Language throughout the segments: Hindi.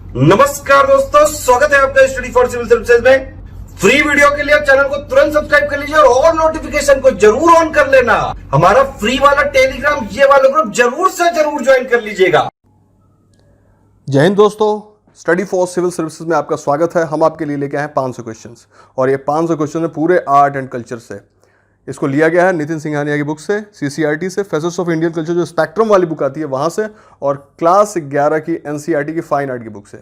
नमस्कार दोस्तों, स्वागत है आपका स्टडी फॉर सिविल सर्विसेज में। फ्री वीडियो के लिए चैनल को तुरंत सब्सक्राइब कर लीजिए और नोटिफिकेशन को जरूर ऑन कर लेना। हमारा फ्री वाला टेलीग्राम ये वाला ग्रुप जरूर से जरूर ज्वाइन कर लीजिएगा। जय हिंद दोस्तों, स्टडी फॉर सिविल सर्विसेज में आपका स्वागत है। हम आपके लिए लेके आए हैं 500 क्वेश्चंस और ये 500 क्वेश्चन है पूरे आर्ट एंड कल्चर से। इसको लिया गया है नितिन सिंघानिया की बुक से, सीसीआरटी से, फेसेस ऑफ इंडियन कल्चर जो स्पेक्ट्रम वाली बुक आती है वहाँ से, और क्लास 11 की एनसीईआरटी की फाइन आर्ट की बुक से।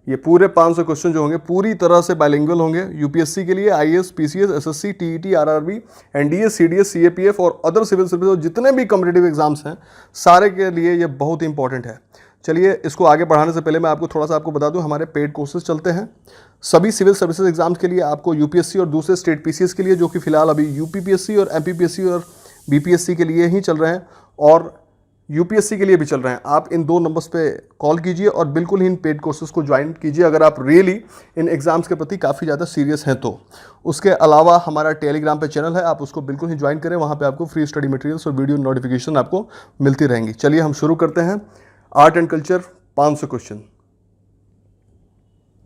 ये पूरे 500 क्वेश्चन जो होंगे पूरी तरह से बाइलिंगुअल होंगे। यूपीएससी के लिए, IAS, PCS, SSC, TET, RRB, NDA, CDS, CAPF और अदर सिविल सर्विस और जितने भी कॉम्पिटिटिव एग्जाम्स हैं सारे के लिए ये बहुत इंपॉर्टेंट है। चलिए, इसको आगे बढ़ाने से पहले मैं आपको बता दूं, हमारे पेड कोर्सेज चलते हैं सभी सिविल सर्विसेज एग्जाम्स के लिए। आपको यूपीएससी और दूसरे स्टेट पीसीएस के लिए, जो कि फिलहाल अभी यूपीपीएससी और एमपीपीएससी और बीपीएससी के लिए ही चल रहे हैं, और यूपीएससी के लिए भी चल रहे हैं। आप इन 2 नंबर्स पे कॉल कीजिए और बिल्कुल ही इन पेड कोर्सेज को ज्वाइन कीजिए अगर आप रियली इन एग्जाम्स के प्रति काफ़ी ज़्यादा सीरियस हैं तो। उसके अलावा हमारा टेलीग्राम पे चैनल है, आप उसको बिल्कुल ही ज्वाइन करें। वहाँ पे आपको फ्री स्टडी मटेरियल्स और वीडियो नोटिफिकेशन आपको मिलती रहेंगी। चलिए हम शुरू करते हैं। Art and culture 500 question.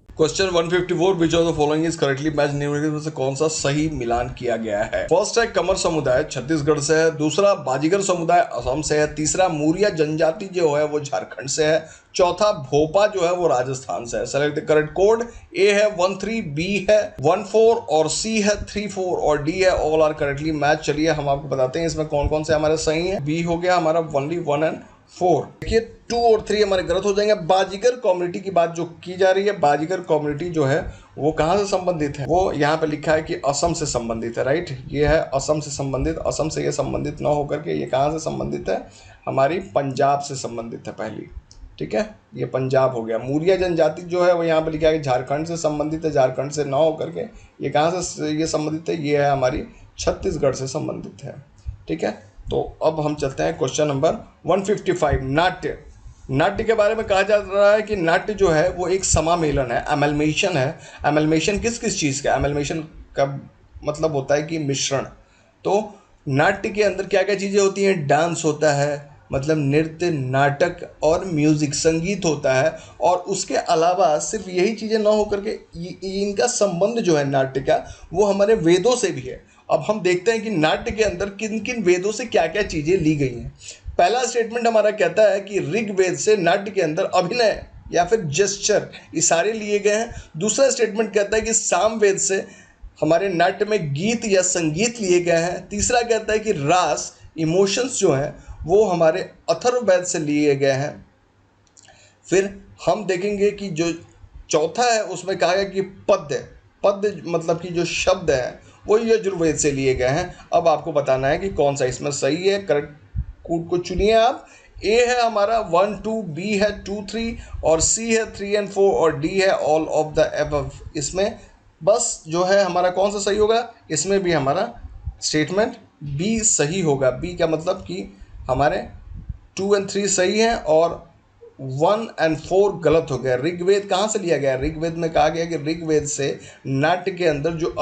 Question 154, which of the following is correctly match निम्नलिखित में से कौन सा सही मिलान किया गया है? फर्स्ट है कमर समुदाय छत्तीसगढ़ से है, दूसरा बाजीगर समुदाय असम से है, तीसरा मूरिया जनजाति जो है वो झारखंड से है, चौथा भोपा जो है वो राजस्थान से है। Select the correct code. A है 13, बी है 14 और सी है 34 और डी है ऑल आर करेक्टली मैच। चलिए हम आपको बताते हैं इसमें कौन कौन से हमारे सही है। बी हो गया हमारा ओनली 1 एंड 4। देखिए 2 और 3 हमारे गलत हो जाएंगे। बाजीगर कम्युनिटी की बात जो की जा रही है, बाजीगर कम्युनिटी जो है वो कहाँ से संबंधित है? वो यहाँ पे लिखा है कि असम से संबंधित है, राइट। ये है असम से संबंधित। असम से ये संबंधित ना होकर के ये कहाँ से संबंधित है? हमारी पंजाब से संबंधित है पहली, ठीक है। ये पंजाब हो गया। मूरिया जनजाति जो है वो यहाँ पे लिखा है कि झारखंड से संबंधित है। झारखंड से ना होकर के ये कहाँ से ये संबंधित है? ये है हमारी छत्तीसगढ़ से संबंधित है, ठीक है। तो अब हम चलते हैं क्वेश्चन नंबर 155, नाट्य। नाट्य के बारे में कहा जा रहा है कि नाट्य जो है वो एक समामेलन है, एमल्मेशन है। एमल्मेशन किस किस चीज़ का? एमल्मेशन का मतलब होता है कि मिश्रण। तो नाट्य के अंदर क्या क्या चीज़ें होती हैं? डांस होता है, मतलब नृत्य, नाटक और म्यूजिक, संगीत होता है। और उसके अलावा सिर्फ यही चीज़ें ना होकर के इनका संबंध जो है नाट्य का वो हमारे वेदों से भी है। अब हम देखते हैं कि नाट्य के अंदर किन किन वेदों से क्या क्या चीज़ें ली गई हैं। पहला स्टेटमेंट हमारा कहता है कि ऋग्वेद से नाट्य के अंदर अभिनय या फिर जेस्चर इशारे लिए गए हैं। दूसरा स्टेटमेंट कहता है कि सामवेद से हमारे नाट्य में गीत या संगीत लिए गए हैं। तीसरा कहता है कि रास, इमोशंस जो हैं वो हमारे अथर्ववेद से लिए गए हैं। फिर हम देखेंगे कि जो चौथा है उसमें कहा गया कि पद्य, पद्य मतलब कि जो शब्द हैं वो यजुर्वेद से लिए गए हैं। अब आपको बताना है कि कौन सा इसमें सही है। करेक्ट कोड को चुनिए आप। ए है हमारा 1, 2, बी है 2, 3 और सी है 3 एंड 4 और डी है ऑल ऑफ द एबव। इसमें बस जो है हमारा कौन सा सही होगा? इसमें भी हमारा स्टेटमेंट बी सही होगा। बी का मतलब कि हमारे 2 एंड 3 सही हैं और 1 एंड 4 गलत हो गया। ऋग्वेद कहाँ से लिया गया? ऋग्वेद में कहा गया कि ऋग्वेद से नाट्य के अंदर जो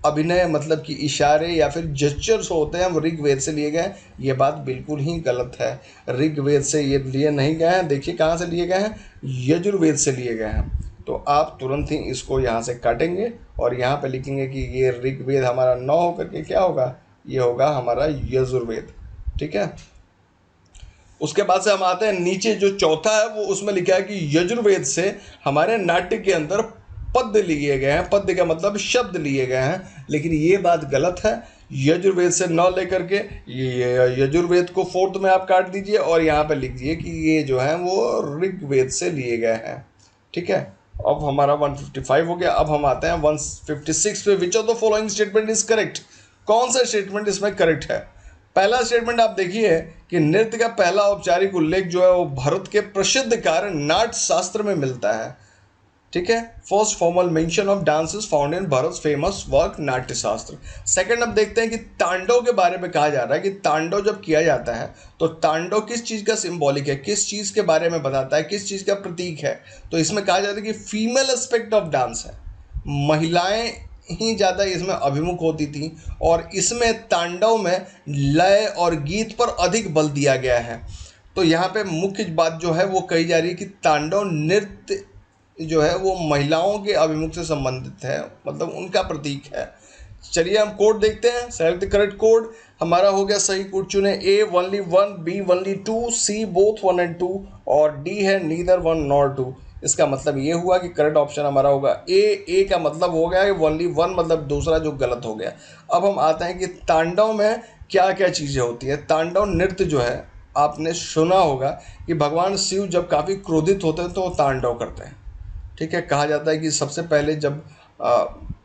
अभिनय मतलब कि इशारे या फिर जेस्चर्स होते हैं वो ऋग्वेद से लिए गए। ये बात बिल्कुल ही गलत है। ऋग्वेद से ये लिए नहीं गए हैं। देखिए कहाँ से लिए गए हैं? यजुर्वेद से लिए गए हैं। तो आप तुरंत ही इसको यहाँ से काटेंगे और यहाँ पे लिखेंगे कि ये ऋग्वेद हमारा न होकर के क्या होगा? ये होगा हमारा यजुर्वेद, ठीक है। उसके बाद से हम आते हैं नीचे, जो चौथा है वो उसमें लिखा है कि यजुर्वेद से हमारे नाट्य के अंदर पद्य लिए गए हैं। पद्य का मतलब शब्द लिए गए हैं, लेकिन ये बात गलत है। यजुर्वेद से न लेकर के ये यजुर्वेद को 4th में आप काट दीजिए और यहाँ पे लिख दीजिए कि ये जो है वो ऋग्वेद से लिए गए हैं, ठीक है। अब हमारा 155 हो गया। अब हम आते हैं 156 पे। विच of the following statement is correct? कौन सा स्टेटमेंट इसमें करेक्ट है? पहला स्टेटमेंट आप देखिए कि नृत्य का पहला औपचारिक उल्लेख जो है वो भारत के प्रसिद्ध कार्य नाट्य शास्त्र में मिलता है, ठीक है। First formal mention of dances found in Bharat famous work नाट्य शास्त्र। सेकंड, अब देखते हैं कि तांडव के बारे में कहा जा रहा है कि तांडव जब किया जाता है तो तांडव किस चीज़ का सिंबॉलिक है, किस चीज़ के बारे में बताता है, किस चीज़ का प्रतीक है? तो इसमें कहा जाता है कि फीमेल एस्पेक्ट ऑफ डांस है, महिलाएं ही ज़्यादा इसमें अभिमुख होती थी और इसमें तांडव में लय और गीत पर अधिक बल दिया गया है। तो यहाँ पे मुख्य बात जो है वो कही जा रही है कि तांडव नृत्य जो है वो महिलाओं के अभिमुख से संबंधित है, मतलब उनका प्रतीक है। चलिए हम कोड देखते हैं। Select the correct code. हमारा हो गया सही कोड चुने। A only 1, B only 2, C both 1 and 2 और डी है नीदर 1 nor 2। इसका मतलब ये हुआ कि करेक्ट ऑप्शन हमारा होगा ए का मतलब हो गया कि ओनली 1 मतलब दूसरा जो गलत हो गया। अब हम आते हैं कि तांडव में क्या क्या चीज़ें होती है। तांडव नृत्य जो है आपने सुना होगा कि भगवान शिव जब काफ़ी क्रोधित होते हैं तो वो तांडव करते हैं। ठीक है, कहा जाता है कि सबसे पहले जब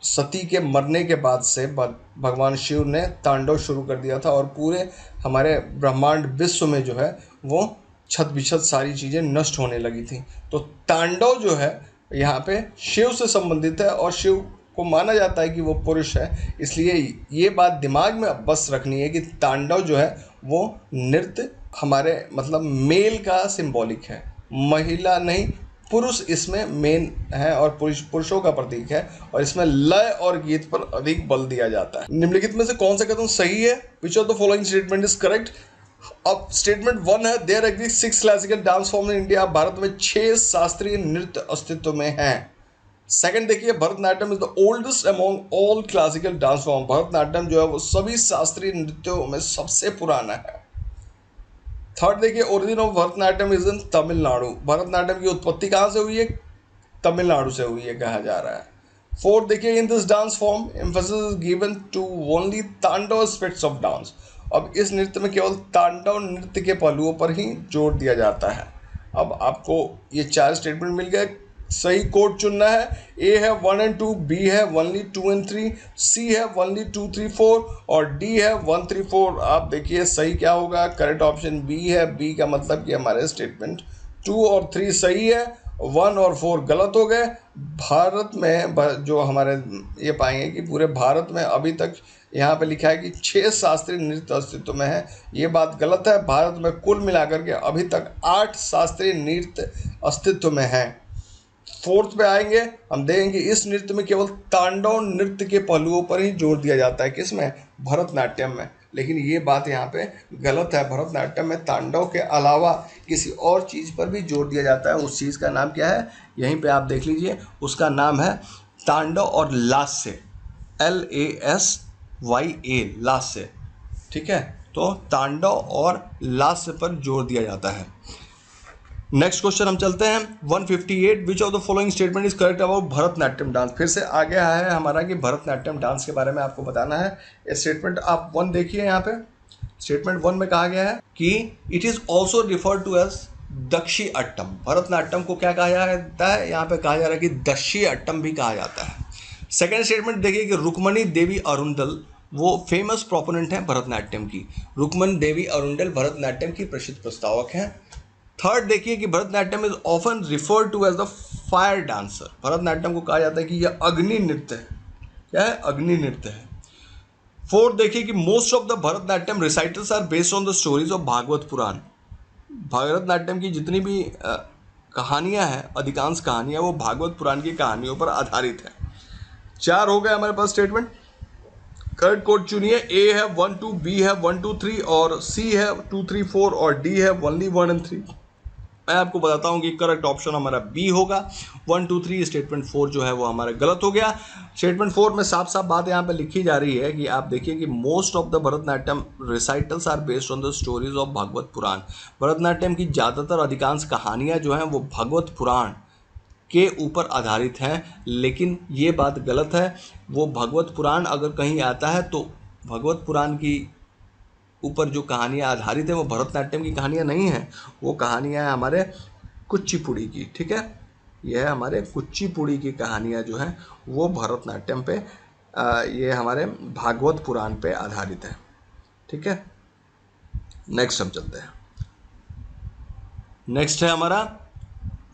सती के मरने के बाद से भगवान शिव ने तांडव शुरू कर दिया था और पूरे हमारे ब्रह्मांड विश्व में जो है वो छत बिछत सारी चीज़ें नष्ट होने लगी थी। तो तांडव जो है यहाँ पे शिव से संबंधित है और शिव को माना जाता है कि वो पुरुष है, इसलिए ये बात दिमाग में बस रखनी है कि तांडव जो है वो नृत्य हमारे मतलब मेल का सिंबॉलिक है, महिला नहीं, पुरुष इसमें मेन है और पुरुषों का प्रतीक है और इसमें लय और गीत पर अधिक बल दिया जाता है। निम्नलिखित में से कौन सा कथन सही है? Which of the following statement is correct? अब स्टेटमेंट 1 है there exist 6 classical dance form in India. Bharat में 6 शास्त्रीय नृत्य अस्तित्व में हैं। सेकंड देखिए, Bharatanatyam is the oldest among all classical dance form. Bharatanatyam जो है वो सभी शास्त्रीय नृत्यों में सबसे पुराना है। थर्ड देखिए, origin of Bharatanatyam is in Tamil Nadu. Bharatanatyam की उत्पत्ति कहाँ से हुई है? तमिलनाडु से हुई है कहा जा रहा है। फोर्थ देखिए, in this dance form emphasis is given to only tandava aspects of dance. अब इस नृत्य में केवल तांडव नृत्य के पहलुओं पर ही जोर दिया जाता है। अब आपको ये 4 स्टेटमेंट मिल गए। सही कोड चुनना है। ए है 1 and 2, बी है ओनली 2 and 3, सी है ओनली 2, 3, 4 और डी है 1, 3, 4। आप देखिए सही क्या होगा। करेक्ट ऑप्शन बी है। बी का मतलब कि हमारे स्टेटमेंट 2 और 3 सही है, 1 और 4 गलत हो गए। भारत में जो हमारे ये पाएंगे कि पूरे भारत में अभी तक यहाँ पे लिखा है कि 6 शास्त्रीय नृत्य अस्तित्व में है, ये बात गलत है। भारत में कुल मिलाकर के अभी तक 8 शास्त्रीय नृत्य अस्तित्व में हैं। फोर्थ पे आएंगे, हम देखेंगे इस नृत्य में केवल तांडव नृत्य के पहलुओं पर ही जोर दिया जाता है। किसमें? भरतनाट्यम में। लेकिन ये बात यहाँ पे गलत है। भरतनाट्यम में तांडव के अलावा किसी और चीज़ पर भी जोर दिया जाता है। उस चीज़ का नाम क्या है? यहीं पे आप देख लीजिए, उसका नाम है तांडव और लास्य, LASYA, लास्य। ठीक है, तो तांडव और लास्य पर जोर दिया जाता है। नेक्स्ट क्वेश्चन हम चलते हैं 158। विच of the following statement is correct about Bharatanatyam dance. फिर से आ गया है हमारा कि भरतनाट्यम डांस के बारे में आपको बताना है। ये स्टेटमेंट आप 1 देखिए, यहाँ पे स्टेटमेंट 1 में कहा गया है कि it is also referred to as Dasi Attam. Bharatanatyam को क्या कहा जाता है? यहाँ पे कहा जा रहा है कि दक्षी अट्टम भी कहा जाता है। सेकेंड स्टेटमेंट देखिए कि रुक्मणी देवी अरुंडल वो फेमस प्रोपोनेंट हैं भरतनाट्यम की। रुक्मणी देवी अरुंडल भरतनाट्यम की प्रसिद्ध प्रस्तावक हैं। थर्ड देखिए कि Bharatanatyam is often referred to as the fire dancer. Bharatanatyam को कहा जाता है कि यह अग्नि नृत्य है। क्या है? अग्नि नृत्य है। फोर्थ देखिए कि most of the Bharatanatyam recitals are based on the stories of Bhagavata Purana. Bharatanatyam की जितनी भी कहानियां हैं, अधिकांश कहानियां वो भागवत पुराण की कहानियों पर आधारित है। 4 हो गए हमारे पास स्टेटमेंट। करेक्ट कोड चुनिए। ए है 1, 2, बी है 1, 2, 3 और सी है 2, 3, 4 और डी है ओनली 1 and 3। मैं आपको बताता हूँ कि करेक्ट ऑप्शन हमारा बी होगा। 1, 2, 3 स्टेटमेंट 4 जो है वो हमारा गलत हो गया। स्टेटमेंट 4 में साफ साफ बात यहाँ पे लिखी जा रही है कि आप देखिए कि most of the Bharatanatyam recitals are based on the stories of Bhagavata Purana. Bharatanatyam की ज़्यादातर अधिकांश कहानियाँ जो हैं वो भागवत पुराण के ऊपर आधारित हैं, लेकिन ये बात गलत है। वो भगवत पुराण अगर कहीं आता है तो भगवत पुराण की ऊपर जो कहानियाँ आधारित हैं वो भरतनाट्यम की कहानियाँ नहीं हैं। वो कहानियाँ हैं हमारे कुचिपुड़ी की। ठीक है, यह है हमारे कुचिपुड़ी की कहानियाँ जो हैं वो भरतनाट्यम पे ये हमारे भागवत पुराण पे आधारित है। ठीक है, नेक्स्ट हम चलते हैं। नेक्स्ट है हमारा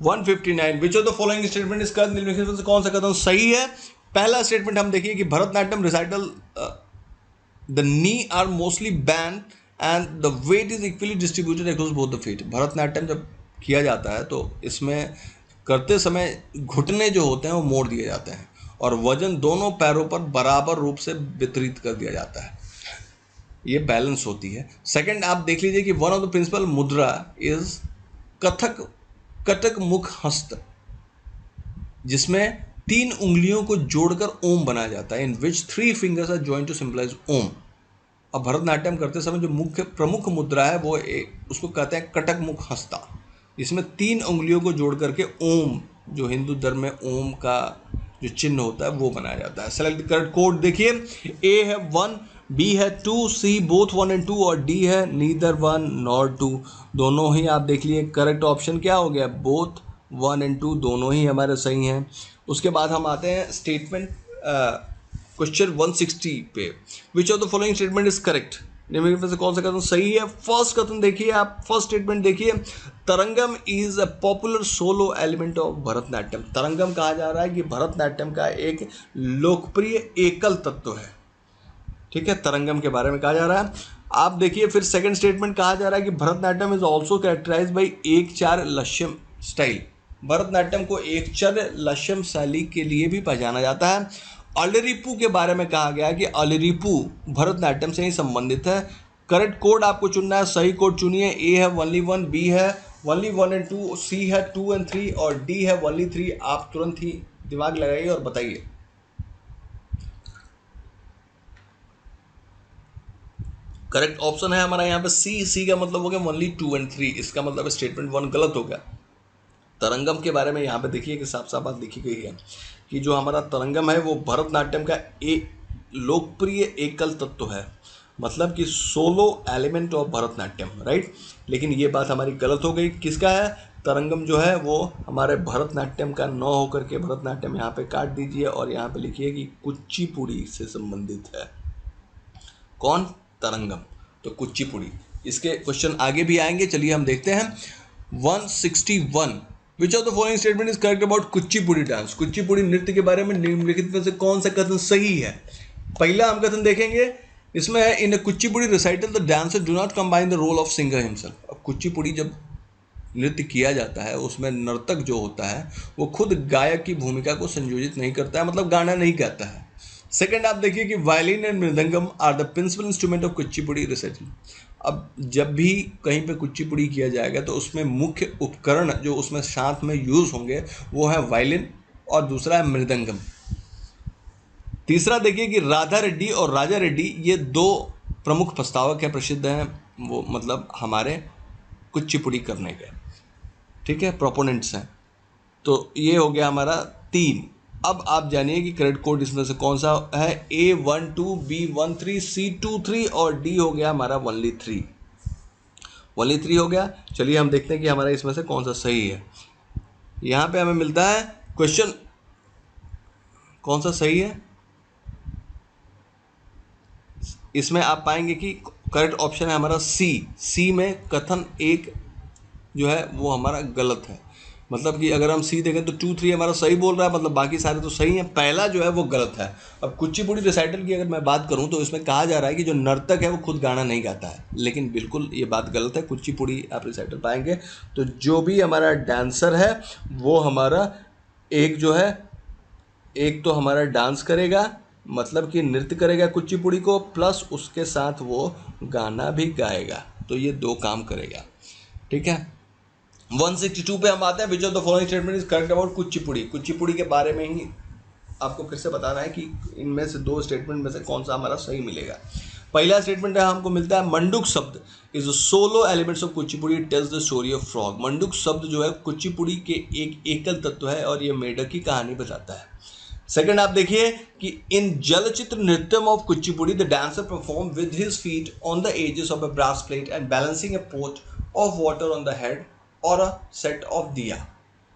159। विच of the following statement is correct? निम्नलिखित में से कौन सा कथन सही है? पहला स्टेटमेंट हम देखिए कि Bharatanatyam recital the knee are mostly bent and the weight is equally distributed across both the feet. Bharatanatyam जब किया जाता है तो इसमें करते समय घुटने जो होते हैं वो मोड़ दिए जाते हैं और वजन दोनों पैरों पर बराबर रूप से वितरित कर दिया जाता है। ये बैलेंस होती है। सेकंड आप देख लीजिए कि वन ऑफ द प्रिंसिपल मुद्रा इज कटक मुख हस्त, जिसमें 3 उंगलियों को जोड़कर ओम बनाया जाता है, in which 3 fingers are joint to symbolise Om. अब भरतनाट्यम करते समय जो मुख्य प्रमुख मुद्रा है वो उसको कहते हैं कटक मुख हस्ता, इसमें 3 उंगलियों को जोड़ करके ओम, जो हिंदू धर्म में ओम का जो चिन्ह होता है वो बनाया जाता है। Select the correct code. देखिए ए है 1, बी है 2, सी बोथ 1 and 2 और डी है नीदर 1 नॉर 2। दोनों ही आप देख लिए करेक्ट ऑप्शन क्या हो गया, बोथ 1 and 2 दोनों ही हमारे सही हैं। उसके बाद हम आते हैं स्टेटमेंट क्वेश्चन 160 पे, विच of the following statement is correct, निम्नलिखित में से कौन सा कथन सही है। फर्स्ट कथन देखिए, आप फर्स्ट स्टेटमेंट देखिए, Tarangam is a popular solo element of Bharatanatyam. Tarangam कहा जा रहा है कि भरतनाट्यम का एक लोकप्रिय एकल तत्व है, ठीक है, तरंगम के बारे में कहा जा रहा है। आप देखिए फिर सेकंड स्टेटमेंट कहा जा रहा है कि Bharatanatyam is also characterize by ekaharya lasyam style. Bharatanatyam को एकचर लक्ष्यम शैली के लिए भी पहचाना जाता है। अलिरिपू के बारे में कहा गया कि अलिरिपू भरतनाट्यम से ही संबंधित है। करेक्ट कोड आपको चुनना है, सही कोड चुनिए। ए है ओनली 1, बी है ओनली 1 and 2, सी है 2 and 3 और डी है ओनली 3। आप तुरंत ही दिमाग लगाइए और बताइए। करेक्ट ऑप्शन है हमारा यहाँ पे सी। सी का मतलब हो गया ओनली 2 and 3, इसका मतलब स्टेटमेंट 1 गलत हो गया। तरंगम के बारे में यहाँ पे देखिए कि साफ साफ बात लिखी गई है कि जो हमारा तरंगम है वो भरतनाट्यम का एक लोकप्रिय एकल तत्व है, मतलब कि solo element of Bharatanatyam, right. लेकिन ये बात हमारी गलत हो गई। किसका है तरंगम जो है वो हमारे भरतनाट्यम का न होकर के, भरतनाट्यम यहाँ पे काट दीजिए और यहाँ पे लिखिए कि कुचिपुड़ी से संबंधित है। कौन, तरंगम, तो कुचिपुड़ी। इसके क्वेश्चन आगे भी आएंगे, चलिए हम देखते हैं 161। विच of the following statement is correct about Kuchipudi dance. Kuchipudi नृत्य के बारे में निम्नलिखित में से कौन सा कथन सही है। पहला हम कथन देखेंगे, इसमें है in Kuchipudi recital the dancer do not combine the role of singer himself. अब कुचिपुड़ी जब नृत्य किया जाता है उसमें नर्तक जो होता है वो खुद गायक की भूमिका को संयोजित नहीं करता है, मतलब गाना नहीं गाता है। सेकंड आप देखिए कि violin and mridangam are the principal instrument of Kuchipudi recital. अब जब भी कहीं पे कुचिपुड़ी किया जाएगा तो उसमें मुख्य उपकरण जो उसमें साथ में यूज होंगे वो है वायलिन और दूसरा है मृदंगम। तीसरा देखिए कि राधा रेड्डी और राजा रेड्डी ये 2 प्रमुख प्रस्तावक हैं, प्रसिद्ध हैं, वो मतलब हमारे कुचिपुड़ी करने के, ठीक है, प्रोपोनेंट्स हैं। तो ये हो गया हमारा 3। अब आप जानिए कि करेक्ट कोड इसमें से कौन सा है। A12, B13, C23 और D हो गया हमारा ओनली 3। ओनली 3 हो गया। चलिए हम देखते हैं कि हमारा इसमें से कौन सा सही है। यहाँ पे हमें मिलता है क्वेश्चन कौन सा सही है। इसमें आप पाएंगे कि करेक्ट ऑप्शन है हमारा सी। सी में कथन 1 जो है वो हमारा गलत है, मतलब कि अगर हम सी देखें तो 2, 3 हमारा सही बोल रहा है, मतलब बाकी सारे तो सही हैं, पहला जो है वो गलत है। अब कुचिपुड़ी रिसाइटल की अगर मैं बात करूं तो इसमें कहा जा रहा है कि जो नर्तक है वो खुद गाना नहीं गाता है, लेकिन बिल्कुल ये बात गलत है। कुचिपुड़ी आप रिसाइटल पाएंगे तो जो भी हमारा डांसर है वो हमारा एक तो हमारा डांस करेगा, मतलब कि नृत्य करेगा कुचिपुड़ी को, प्लस उसके साथ वो गाना भी गाएगा, तो ये 2 काम करेगा, ठीक है। 162 पे हम आते हैं। Which of the following statement is correct about Kuchipudi. Kuchipudi के बारे में ही आपको फिर से बताना है कि इनमें से 2 स्टेटमेंट में से कौन सा हमारा सही मिलेगा। पहला स्टेटमेंट है हमको मिलता है Manduka Shabdam is a solo elements of Kuchipudi tells the story of frog. Manduka Shabdam जो है कुचिपुड़ी के एक एकल तत्व है और ये मेढक की कहानी बताता है। सेकंड आप देखिए कि in Jalachitra Nrityam of Kuchipudi the dancer perform with his feet on the edges of a brass plate and balancing a pot of water on the head और अ सेट ऑफ दिया।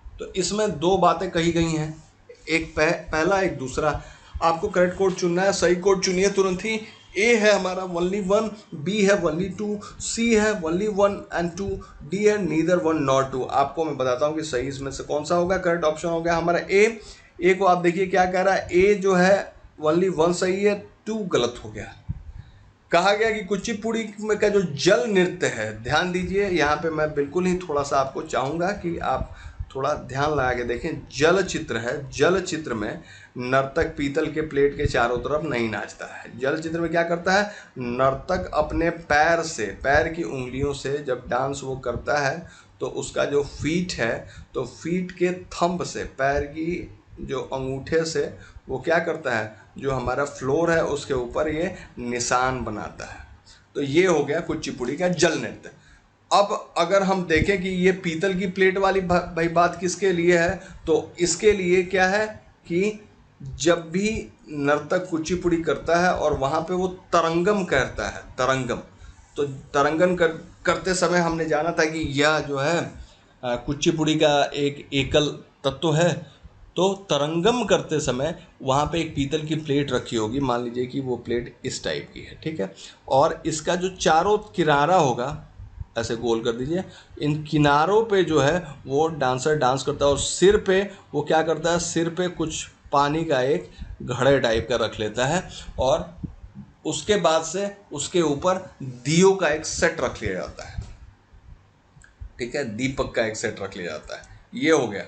तो इसमें 2 बातें कही गई हैं, एक पहला एक दूसरा। आपको करेक्ट कोड चुनना है, सही कोड चुनिए तुरंत ही। ए है हमारा ओनली 1, बी है ओनली 2, सी है ओनली 1 and 2, डी है नीदर 1 नॉर 2। आपको मैं बताता हूँ कि सही इसमें से कौन सा होगा। करेक्ट ऑप्शन हो गया हमारा ए। ए को आप देखिए क्या कह रहा है, ए जो है ओनली 1 सही है, 2 गलत हो गया। कहा गया कि कुचिपुड़ी में का जो जल नृत्य है, ध्यान दीजिए यहाँ पे मैं बिल्कुल ही थोड़ा सा आपको चाहूँगा कि आप थोड़ा ध्यान लगा के देखें, जल चित्र है। जल चित्र में नर्तक पीतल के प्लेट के चारों तरफ नहीं नाचता है। जल चित्र में क्या करता है, नर्तक अपने पैर से, पैर की उंगलियों से जब डांस वो करता है तो उसका जो फीट है, तो फीट के थंब से, पैर की जो अंगूठे से वो क्या करता है, जो हमारा फ्लोर है उसके ऊपर ये निशान बनाता है। तो ये हो गया कुचिपुड़ी का जल नृत्य। अब अगर हम देखें कि ये पीतल की प्लेट वाली भाई बात किसके लिए है, तो इसके लिए क्या है कि जब भी नर्तक कुचिपुड़ी करता है और वहाँ पे वो तरंगम करता है, तरंगम, तो तरंगन करते समय हमने जाना था कि यह जो है कुचिपुड़ी का एक एकल तत्व है। तो तरंगम करते समय वहाँ पे एक पीतल की प्लेट रखी होगी, मान लीजिए कि वो प्लेट इस टाइप की है, ठीक है, और इसका जो चारों किनारा होगा ऐसे गोल कर दीजिए, इन किनारों पे जो है वो डांसर डांस करता है और सिर पे वो क्या करता है, सिर पे कुछ पानी का एक घड़े टाइप का रख लेता है और उसके बाद से उसके ऊपर दियों का एक सेट रख लिया जाता है, ठीक है, दीपक का एक सेट रख लिया जाता है। ये हो गया।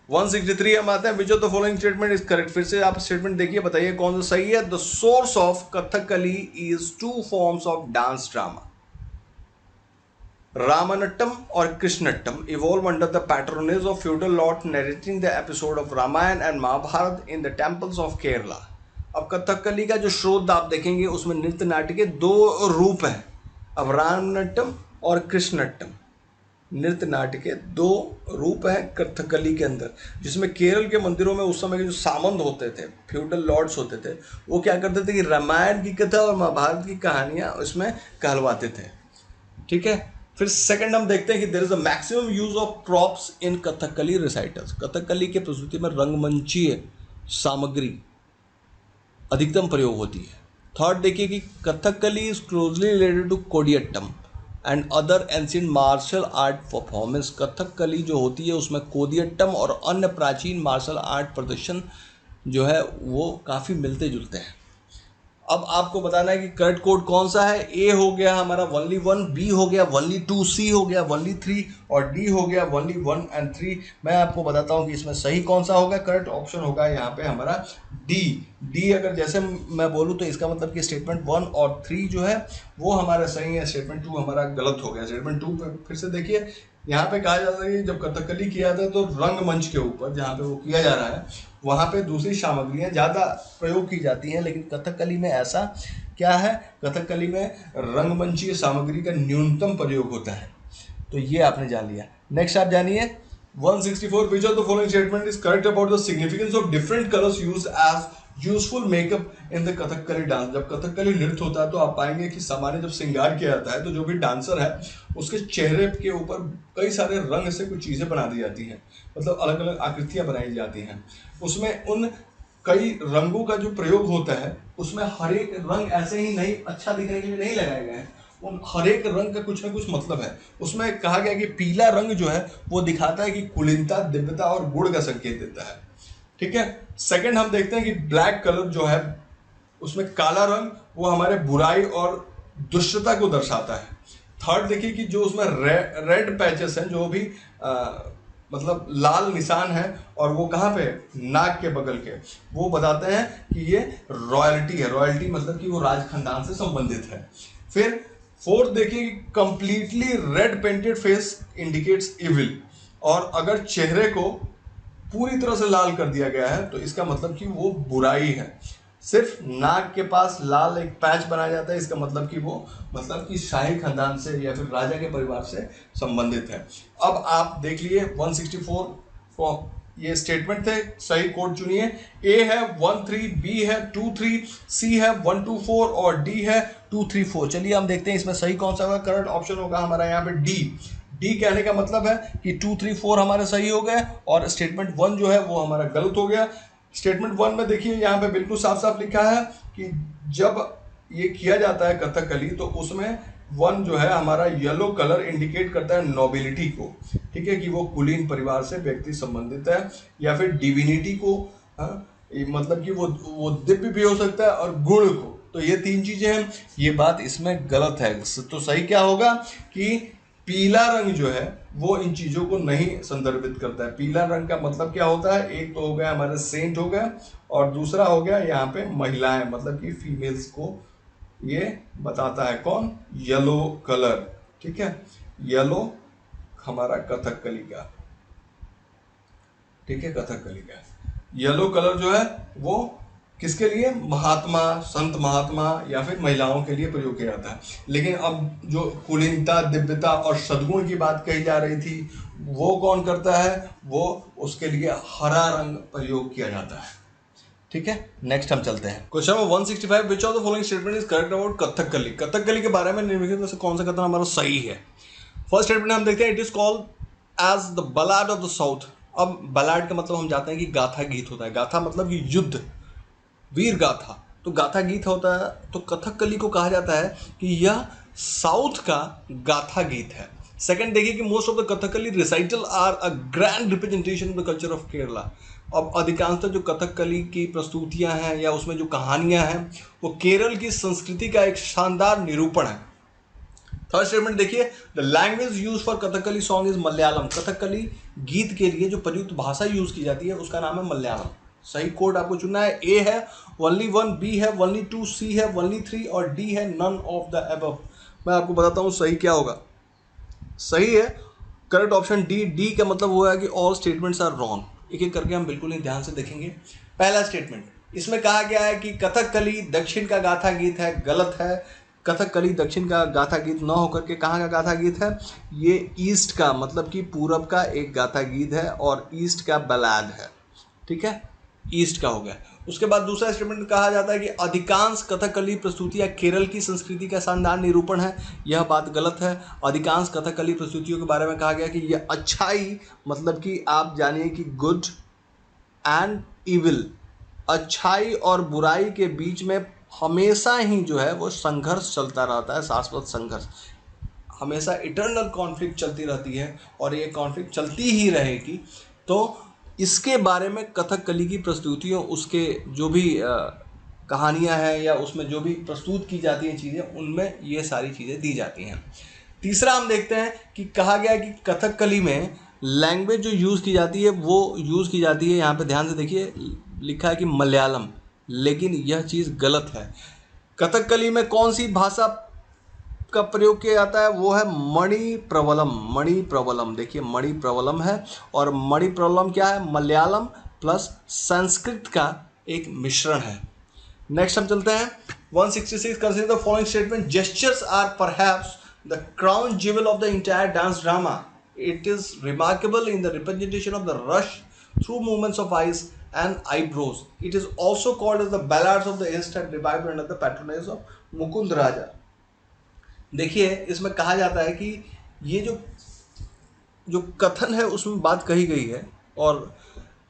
163 हम आते हैं, which of the following statement is correct. फिर से आप स्टेटमेंट देखिए, बताइए कौन सा सही है। The source of Kathakali is 2 forms of dance drama, Ramanattam or Krishnattam, evolved under the patronage of feudal lord narrating the episode of Ramayana and Mahabharata in the temples of Kerala. अब कथकली का जो स्रोत आप देखेंगे उसमें नृत्य नाट्य के 2 रूप हैं। अब रामनट्टम और कृष्णट्टम नृत्य नाट्य के 2 रूप हैं कथकली के अंदर, जिसमें केरल के मंदिरों में उस समय के जो सामंत होते थे, फ्यूडल लॉर्ड्स होते थे, वो क्या करते थे कि रामायण की कथा और महाभारत की कहानियाँ उसमें कहलवाते थे, ठीक है। फिर सेकंड हम देखते हैं कि there is a maximum use of props in Kathakali recitals. Kathakali के प्रस्तुति में रंगमंचीय सामग्री अधिकतम प्रयोग होती है। थर्ड देखिए कि Kathakali is closely related to Koodiyattam and other ancient martial art performance. Kathakali जो होती है उसमें कोडियट्टम और अन्य प्राचीन मार्शल आर्ट प्रदर्शन जो है वो काफ़ी मिलते जुलते हैं। अब आपको बताना है कि करेक्ट कोड कौन सा है। ए हो गया हमारा only 1, बी हो गया only 2, सी हो गया only 3 और डी हो गया only 1 and 3। मैं आपको बताता हूं कि इसमें सही कौन सा होगा। करेक्ट ऑप्शन होगा यहाँ पे हमारा डी। डी अगर जैसे मैं बोलूँ तो इसका मतलब कि स्टेटमेंट 1 और 3 जो है वो हमारा सही है, स्टेटमेंट 2 हमारा गलत हो गया। स्टेटमेंट 2 पे फिर से देखिए, यहाँ पे कहा जाता है कि जब कथकली किया जाता है तो रंगमंच के ऊपर जहाँ पे वो किया जा रहा है वहाँ पे दूसरी सामग्रियाँ ज़्यादा प्रयोग की जाती हैं, लेकिन कथकली में ऐसा क्या है, कथकली में रंगमंचीय सामग्री का न्यूनतम प्रयोग होता है। तो ये आपने जान लिया। नेक्स्ट आप जानिए 164, which of the following statement is correct about the significance of different colours used as useful makeup in the Kathakali dance. जब कथकली नृत्य होता है तो आप पाएंगे कि सामान्य जब श्रृंगार किया जाता है तो जो भी डांसर है उसके चेहरे के ऊपर कई सारे रंग से कुछ चीज़ें बना दी जाती हैं, मतलब अलग अलग आकृतियां बनाई जाती हैं। उसमें उन कई रंगों का जो प्रयोग होता है उसमें हर एक रंग ऐसे ही नहीं अच्छा दिखने के लिए नहीं लगाए गए हैं, उन हर एक रंग का कुछ ना कुछ मतलब है। उसमें कहा गया कि पीला रंग जो है वो दिखाता है कि कुलीनता, दिव्यता और गुण का संकेत देता है, ठीक है। सेकंड हम देखते हैं कि ब्लैक कलर जो है उसमें काला रंग वो हमारे बुराई और दुष्टता को दर्शाता है। थर्ड देखिए कि जो उसमें रेड पैचेस हैं, जो भी मतलब लाल निशान है और वो कहाँ पे, नाक के बगल के, वो बताते हैं कि ये रॉयल्टी है। रॉयल्टी मतलब कि वो राज खानदान से संबंधित है। फिर फोर्थ देखिए कि completely red painted face indicates evil, और अगर चेहरे को पूरी तरह से लाल कर दिया गया है तो इसका मतलब कि वो बुराई है। सिर्फ नाक के पास लाल एक पैच बनाया जाता है, इसका मतलब कि वो मतलब कि शाही खानदान से या फिर राजा के परिवार से संबंधित है। अब आप देख लिए 164 को ये स्टेटमेंट थे, सही कोड चुनिए। ए है 13, बी है 23, सी है 124 और डी है 234। चलिए हम देखते हैं इसमें सही कौन सा होगा। करेक्ट ऑप्शन होगा हमारा यहाँ पे डी। डी कहने का मतलब है कि 2, 3, 4 हमारे सही हो गए और स्टेटमेंट 1 जो है वो हमारा गलत हो गया। स्टेटमेंट 1 में देखिए यहाँ पे बिल्कुल साफ साफ लिखा है कि जब ये किया जाता है कथकली तो उसमें 1 जो है हमारा येलो कलर इंडिकेट करता है नोबिलिटी को, ठीक है, कि वो कुलीन परिवार से व्यक्ति संबंधित है, या फिर डिविनिटी को, मतलब कि वो दिव्य भी हो सकता है, और गुण को। तो ये 3 चीजें हैं, ये बात इसमें गलत है। तो सही क्या होगा कि पीला रंग जो है वो इन चीजों को नहीं संदर्भित करता है। पीला रंग का मतलब क्या होता है, एक तो हो गया हमारे सेंट हो गया, और दूसरा हो गया यहाँ पे महिलाएं, मतलब कि फीमेल्स को ये बताता है। कौन? Yellow colour. ठीक है, येलो हमारा कथकली का, ठीक है, कथकली का येलो कलर जो है वो किसके लिए? महात्मा, संत महात्मा या फिर महिलाओं के लिए प्रयोग किया जाता है। लेकिन अब जो कुलीनता, दिव्यता और सद्गुण की बात कही जा रही थी, वो कौन करता है? वो उसके लिए हरा रंग प्रयोग किया जाता है। ठीक है, नेक्स्ट हम चलते हैं। Question number 165, which of the following statement is correct about Kathakali? Kathakali के बारे में निम्नलिखित में से कौन सा कथन हमारा सही है? फर्स्ट स्टेटमेंट हम देखते हैं, it is called as the ballad of the south. अब बलाड का मतलब हम जानते हैं कि गाथा गीत होता है। गाथा मतलब कि युद्ध, वीर गाथा, तो गाथा गीत होता है। तो कथकली को कहा जाता है कि यह साउथ का गाथा गीत है। सेकंड देखिए कि most of the Kathakali recital are a grand representation of the culture of Kerala. अब अधिकांशतः जो कथकली की प्रस्तुतियां हैं या उसमें जो कहानियां हैं वो केरल की संस्कृति का एक शानदार निरूपण है। थर्ड स्टेटमेंट देखिए, the language use for Kathakali song is Malayalam. Kathakali गीत के लिए जो प्रयुक्त भाषा यूज की जाती है उसका नाम है मलयालम। सही कोड आपको चुनना है। ए है ओनली 1, बी है ओनली 2, सी है ओनली 3 और डी है नन ऑफ द अबव। मैं आपको बताता हूं सही क्या होगा। सही है करेक्ट ऑप्शन डी। डी का मतलब हुआ है कि ऑल स्टेटमेंट्स आर रॉन्ग। एक एक करके हम बिल्कुल ही ध्यान से देखेंगे। पहला स्टेटमेंट, इसमें कहा गया है कि कथकली दक्षिण का गाथा गीत है। गलत है। कथकली दक्षिण का गाथा गीत न होकर के कहाँ का गाथा गीत है? ये ईस्ट का, मतलब कि पूरब का एक गाथा गीत है और ईस्ट का बलाड है। ठीक है, ईस्ट का हो गया। उसके बाद दूसरा स्टेटमेंट कहा जाता है कि अधिकांश कथकली प्रस्तुतियां केरल की संस्कृति का शानदार निरूपण है। यह बात गलत है। अधिकांश कथकली प्रस्तुतियों के बारे में कहा गया कि यह अच्छाई, मतलब कि आप जानिए कि गुड एंड इविल, अच्छाई और बुराई के बीच में हमेशा ही जो है वो संघर्ष चलता रहता है, शाश्वत संघर्ष, हमेशा इटर्नल कॉन्फ्लिक्ट चलती रहती है और ये कॉन्फ्लिक्ट चलती ही रहेगी। तो इसके बारे में कथकली की प्रस्तुतियों, उसके जो भी कहानियां हैं या उसमें जो भी प्रस्तुत की जाती हैं चीज़ें, उनमें ये सारी चीज़ें दी जाती हैं। तीसरा हम देखते हैं कि कहा गया कि कथकली में लैंग्वेज जो यूज़ की जाती है वो यूज़ की जाती है, यहाँ पे ध्यान से देखिए लिखा है कि मलयालम, लेकिन यह चीज़ गलत है। कथकली में कौन सी भाषा का प्रयोग किया जाता है? वो है मणिप्रवलम। मणिप्रवलम, देखिए मणिप्रवलम है और मणिप्रवलम क्या है? मलयालम प्लस संस्कृत का एक मिश्रण है। नेक्स्ट हम चलते हैं 166, consider the following statement, gestures are perhaps the crown jewel of the entire dance drama, it is remarkable in the representation of the rush through movements of eyes and eyebrows. It is also called as the ballads of the East and revived under the patronage of Mukunda Raja. देखिए इसमें कहा जाता है कि ये जो कथन है उसमें बात कही गई है, और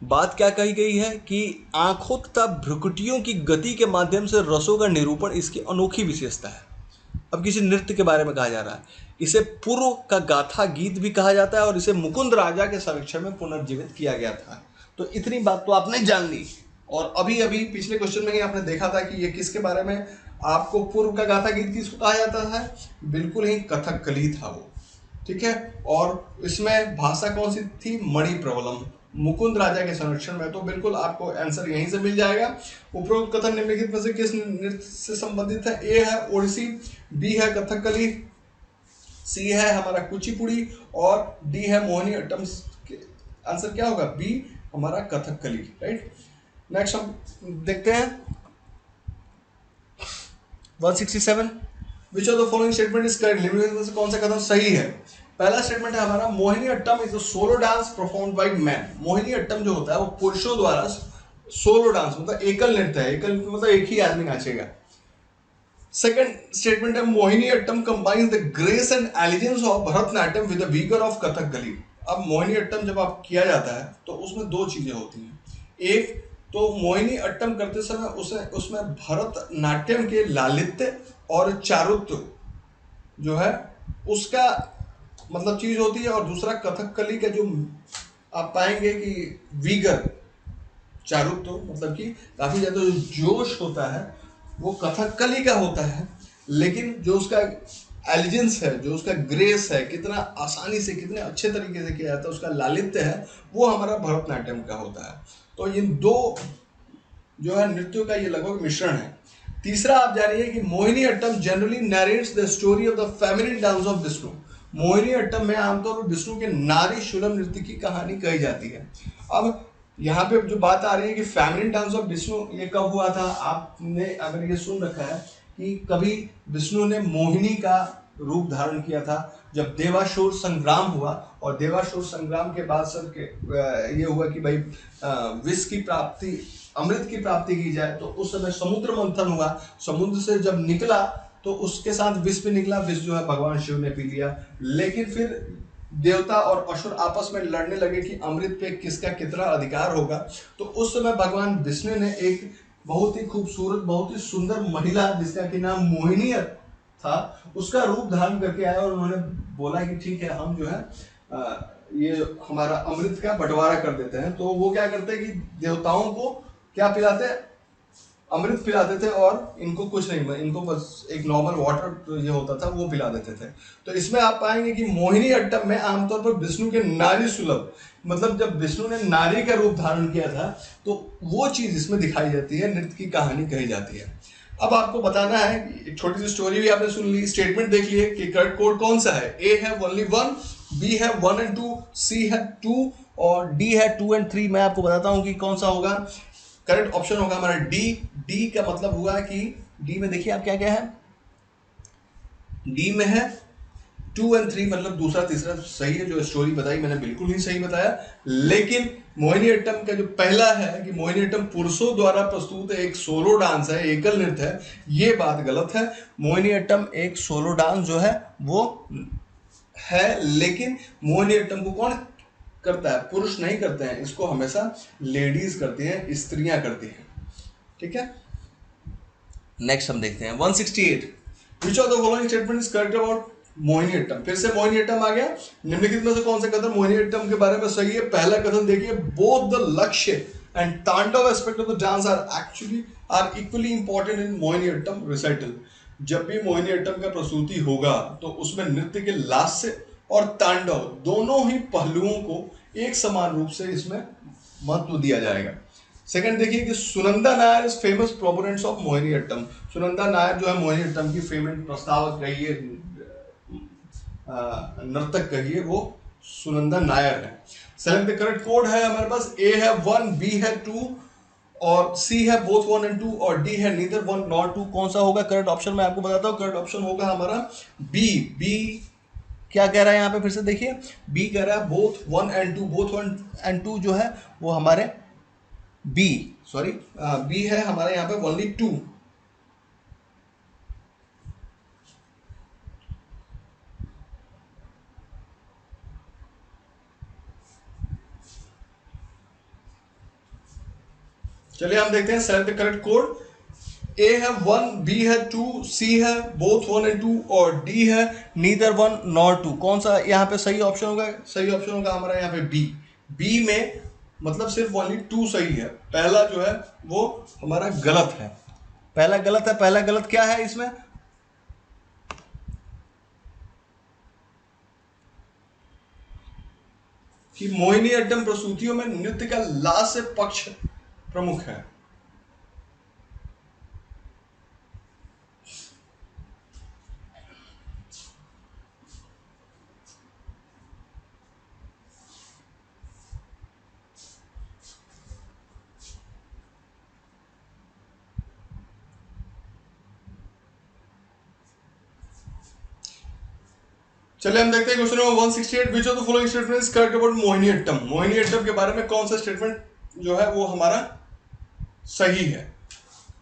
बात क्या कही गई है कि आंखों तथा भ्रुकुटियों की गति के माध्यम से रसों का निरूपण इसकी अनोखी विशेषता है। अब किसी नृत्य के बारे में कहा जा रहा है, इसे पूर्व का गाथा गीत भी कहा जाता है और इसे मुकुंद राजा के संरक्षण में पुनर्जीवित किया गया था। तो इतनी बात तो आपने जान ली। और अभी अभी पिछले क्वेश्चन में ही आपने देखा था कि ये किसके बारे में, आपको पूर्व का गाथा गीत किसको कहा जाता है? बिल्कुल ही कथकली था वो। ठीक है, और इसमें भाषा कौन सी थी? मणिप्रवलम, मुकुंद राजा के संरक्षण में। तो बिल्कुल आपको आंसर यहीं से मिल जाएगा। उपरोक्त कथन निम्नलिखित में से किस नृत्य से संबंधित है? ए है ओडिसी, बी है कथकली, सी है हमारा कुचिपुड़ी और डी है मोहिनी अट्टम। आंसर क्या होगा? बी हमारा कथकली, राइट। नेक्स्ट हम देखते हैं 167, विच of the following statement is correct? निम्नलिखित में से कौन सा कथन सही है? पहला स्टेटमेंट है हमारा, Mohini Attam is a solo dance performed by man. Mohini Attam जो होता है वो पुरुषों द्वारा सोलो डांस, मतलब एकल नृत्य है। एकल मतलब एक ही आदमी नाचेगा। सेकंड स्टेटमेंट है, Mohini Attam combines the grace and elegance of Bharatanatyam with the vigour of Kathakali. अब मोहिनी अट्टम जब आप किया जाता है तो उसमें दो चीजें होती हैं। एक तो मोहिनी अट्टम करते समय उसमें भरतनाट्यम के लालित्य और चारुत्व जो है उसका मतलब चीज होती है, और दूसरा कथकली का जो आप पाएंगे कि विगर, चारुत्व मतलब कि काफी ज्यादा जो जोश होता है वो कथकली का होता है, लेकिन जो उसका एलिजेंस है, जो उसका ग्रेस है, कितना आसानी से, कितने अच्छे तरीके से किया जाता है, उसका लालित्य है, वो हमारा भरतनाट्यम का होता है। तो इन दो जो है नृत्यों का ये लगभग मिश्रण है। तीसरा आप जानिए कि Mohini Attam generally narrates the story of the feminine dance of Vishnu. Mohini Attam में आमतौर पर विष्णु के नारी सुलभ नृत्य की कहानी कही जाती है। अब यहाँ पे जो बात आ रही है कि फेमिनिन डांस ऑफ विष्णु, ये कब हुआ था? आपने अगर ये सुन रखा है कि कभी विष्णु ने मोहिनी का रूप धारण किया था जब देवासुर संग्राम हुआ, और देवासुर संग्राम के बाद सर ये हुआ कि भाई विष की प्राप्ति, अमृत की प्राप्ति की जाए, तो उस समय समुद्र मंथन हुआ। समुद्र से जब निकला तो उसके साथ विष भी निकला, विष जो है भगवान शिव ने पी लिया। लेकिन फिर देवता और असुर आपस में लड़ने लगे कि अमृत पे किसका कितना अधिकार होगा। तो उस समय भगवान विष्णु ने एक बहुत ही खूबसूरत, बहुत ही सुंदर महिला जिसका कि नाम मोहिनी था, उसका रूप धारण करके आया और उन्होंने बोला कि ठीक है, हम जो है ये हमारा अमृत का बंटवारा कर देते हैं। तो वो क्या करते हैं कि देवताओं को क्या पिलाते हैं? अमृत पिलाते थे, और इनको कुछ नहीं, इनको बस एक नॉर्मल वाटर तो ये होता था वो पिला देते थे। तो इसमें आप पाएंगे कि मोहिनी अट्टम में आमतौर पर विष्णु के नारी सुलभ, मतलब जब विष्णु ने नारी का रूप धारण किया था तो वो चीज इसमें दिखाई जाती है, नृत्य की कहानी कही जाती है। अब आपको बताना है, एक छोटी सी स्टोरी भी आपने सुन ली, स्टेटमेंट देख लिए कि करेक्ट कोड कौन सा है। ए है ओनली 1, बी है 1 and 2, सी है 2 और डी है 2 and 3। मैं आपको बताता हूं कि कौन सा होगा। करेक्ट ऑप्शन होगा हमारा डी। डी का मतलब हुआ कि डी में देखिए आप क्या क्या है, डी में है 2 and 3, मतलब दूसरा तीसरा सही है। जो स्टोरी बताई मैंने बिल्कुल ही सही बताया। लेकिन मोहिनी अट्टम का जो पहला है कि मोहिनी अट्टम पुरुषों द्वारा प्रस्तुत एक सोलो डांस है, एकल नृत्य है, ये बात गलत है। मोहिनी अट्टम एक सोलो डांस जो है वो है, लेकिन मोहिनी अट्टम को कौन करता है? पुरुष नहीं करते हैं, इसको हमेशा लेडीज करती हैं, स्त्रियां करती हैं। ठीक है, नेक्स्ट हम देखते हैं 168। Which of the following statement is correct about Mohini Attam? फिर से मोहिनी अट्टम आ गया। निम्नलिखित में से कौन सा कथन मोहिनी अट्टम के बारे में सही है? पहला कथन देखिए, both the Lasya and Tandava aspect of the dance are equally important in Mohini Attam recital. जब भी मोहिनी अट्टम का प्रस्तुति होगा तो उसमें नृत्य के लास्य और तांडव दोनों ही पहलुओं को एक समान रूप से इसमें महत्व दिया जाएगा। सेकंड देखिए कि Sunanda Nair is famous proponents of Mohini Attam. Sunanda Nair जो है मोहिनी अट्टम की फेमस प्रस्तावक कहिए, नर्तक कहिए, वो सुनंदा नायर है। सेलेक्ट द करेक्ट कोड है हमारे पास। ए है 1, बी है 2 और सी है बोथ 1 and 2 और डी है नीदर 1 nor 2। कौन सा होगा करेक्ट ऑप्शन? मैं आपको बताता हूँ, करेक्ट ऑप्शन होगा हमारा बी। बी क्या कह रहा है यहाँ पे? फिर से देखिए, बी कह रहा है बोथ 1 and 2। बोथ 1 and 2 जो है वो हमारे बी है हमारे यहाँ पे ओनली 2। चलिए हम देखते हैं select the correct code. A है 1, बी है 2, सी है बोथ 1 and 2 और डी है नीदर 1 nor 2। कौन सा यहाँ पे सही ऑप्शन होगा? सही ऑप्शन होगा हमारा यहाँ पे बी। बी में मतलब सिर्फ ओनली 2 सही है, पहला जो है वो हमारा गलत है। पहला गलत है। पहला गलत क्या है इसमें? कि मोहिनी अट्टम प्रस्तुतियों में नृत्य का लास्य पक्ष प्रमुख है। चलिए हम देखते हैं question number 168। Which of the following statement is correct about Mohini Attam? Mohini Attam के बारे में कौन सा स्टेटमेंट जो है वो हमारा सही है?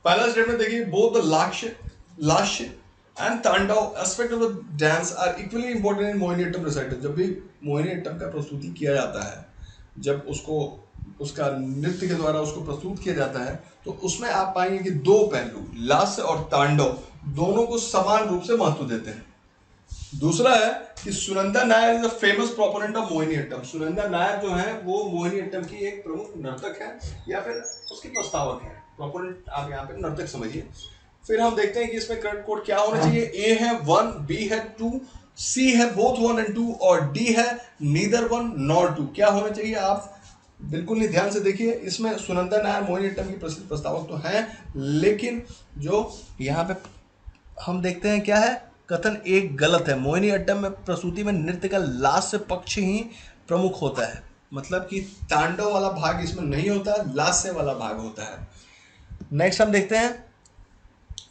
पहला स्टेटमेंट देखिए, both the Lasya and Tandava aspect of the dance are equally important in Mohini Attam recital. जब भी मोहिनी अट्टम का प्रस्तुति किया जाता है, जब उसको उसका नृत्य के द्वारा उसको प्रस्तुत किया जाता है, तो उसमें आप पाएंगे कि दो पहलू, लास्य और तांडव, दोनों को समान रूप से महत्व देते हैं। दूसरा है कि Sunanda Nair is a famous proponent of Mohini Attam. Sunanda Nair जो है वो मोहिनी अट्टम की एक प्रमुख नर्तक है या फिर उसकी प्रस्तावक है। प्रोपोनेंट आप यहाँ पे नर्तक समझिए। फिर हम देखते हैं कि इसमें करेक्ट कोड क्या होना चाहिए। ए है 1, बी है 2, सी है बोथ 1 and 2 और डी है नीदर 1 नॉर 2। क्या होना चाहिए आप बिल्कुल नहीं ध्यान से देखिए। इसमें सुनंदा नायर, मोहिनीअट्टम की प्रसिद्ध प्रस्तावक तो हैं, लेकिन जो यहाँ पे हम देखते हैं क्या है, कथन एक गलत है। मोहिनीअट्टम में प्रस्तुति में नृत्य का लास्य पक्ष ही प्रमुख होता है, मतलब कि तांडव वाला भाग इसमें नहीं होता, लास्य वाला भाग होता है। नेक्स्ट हम देखते हैं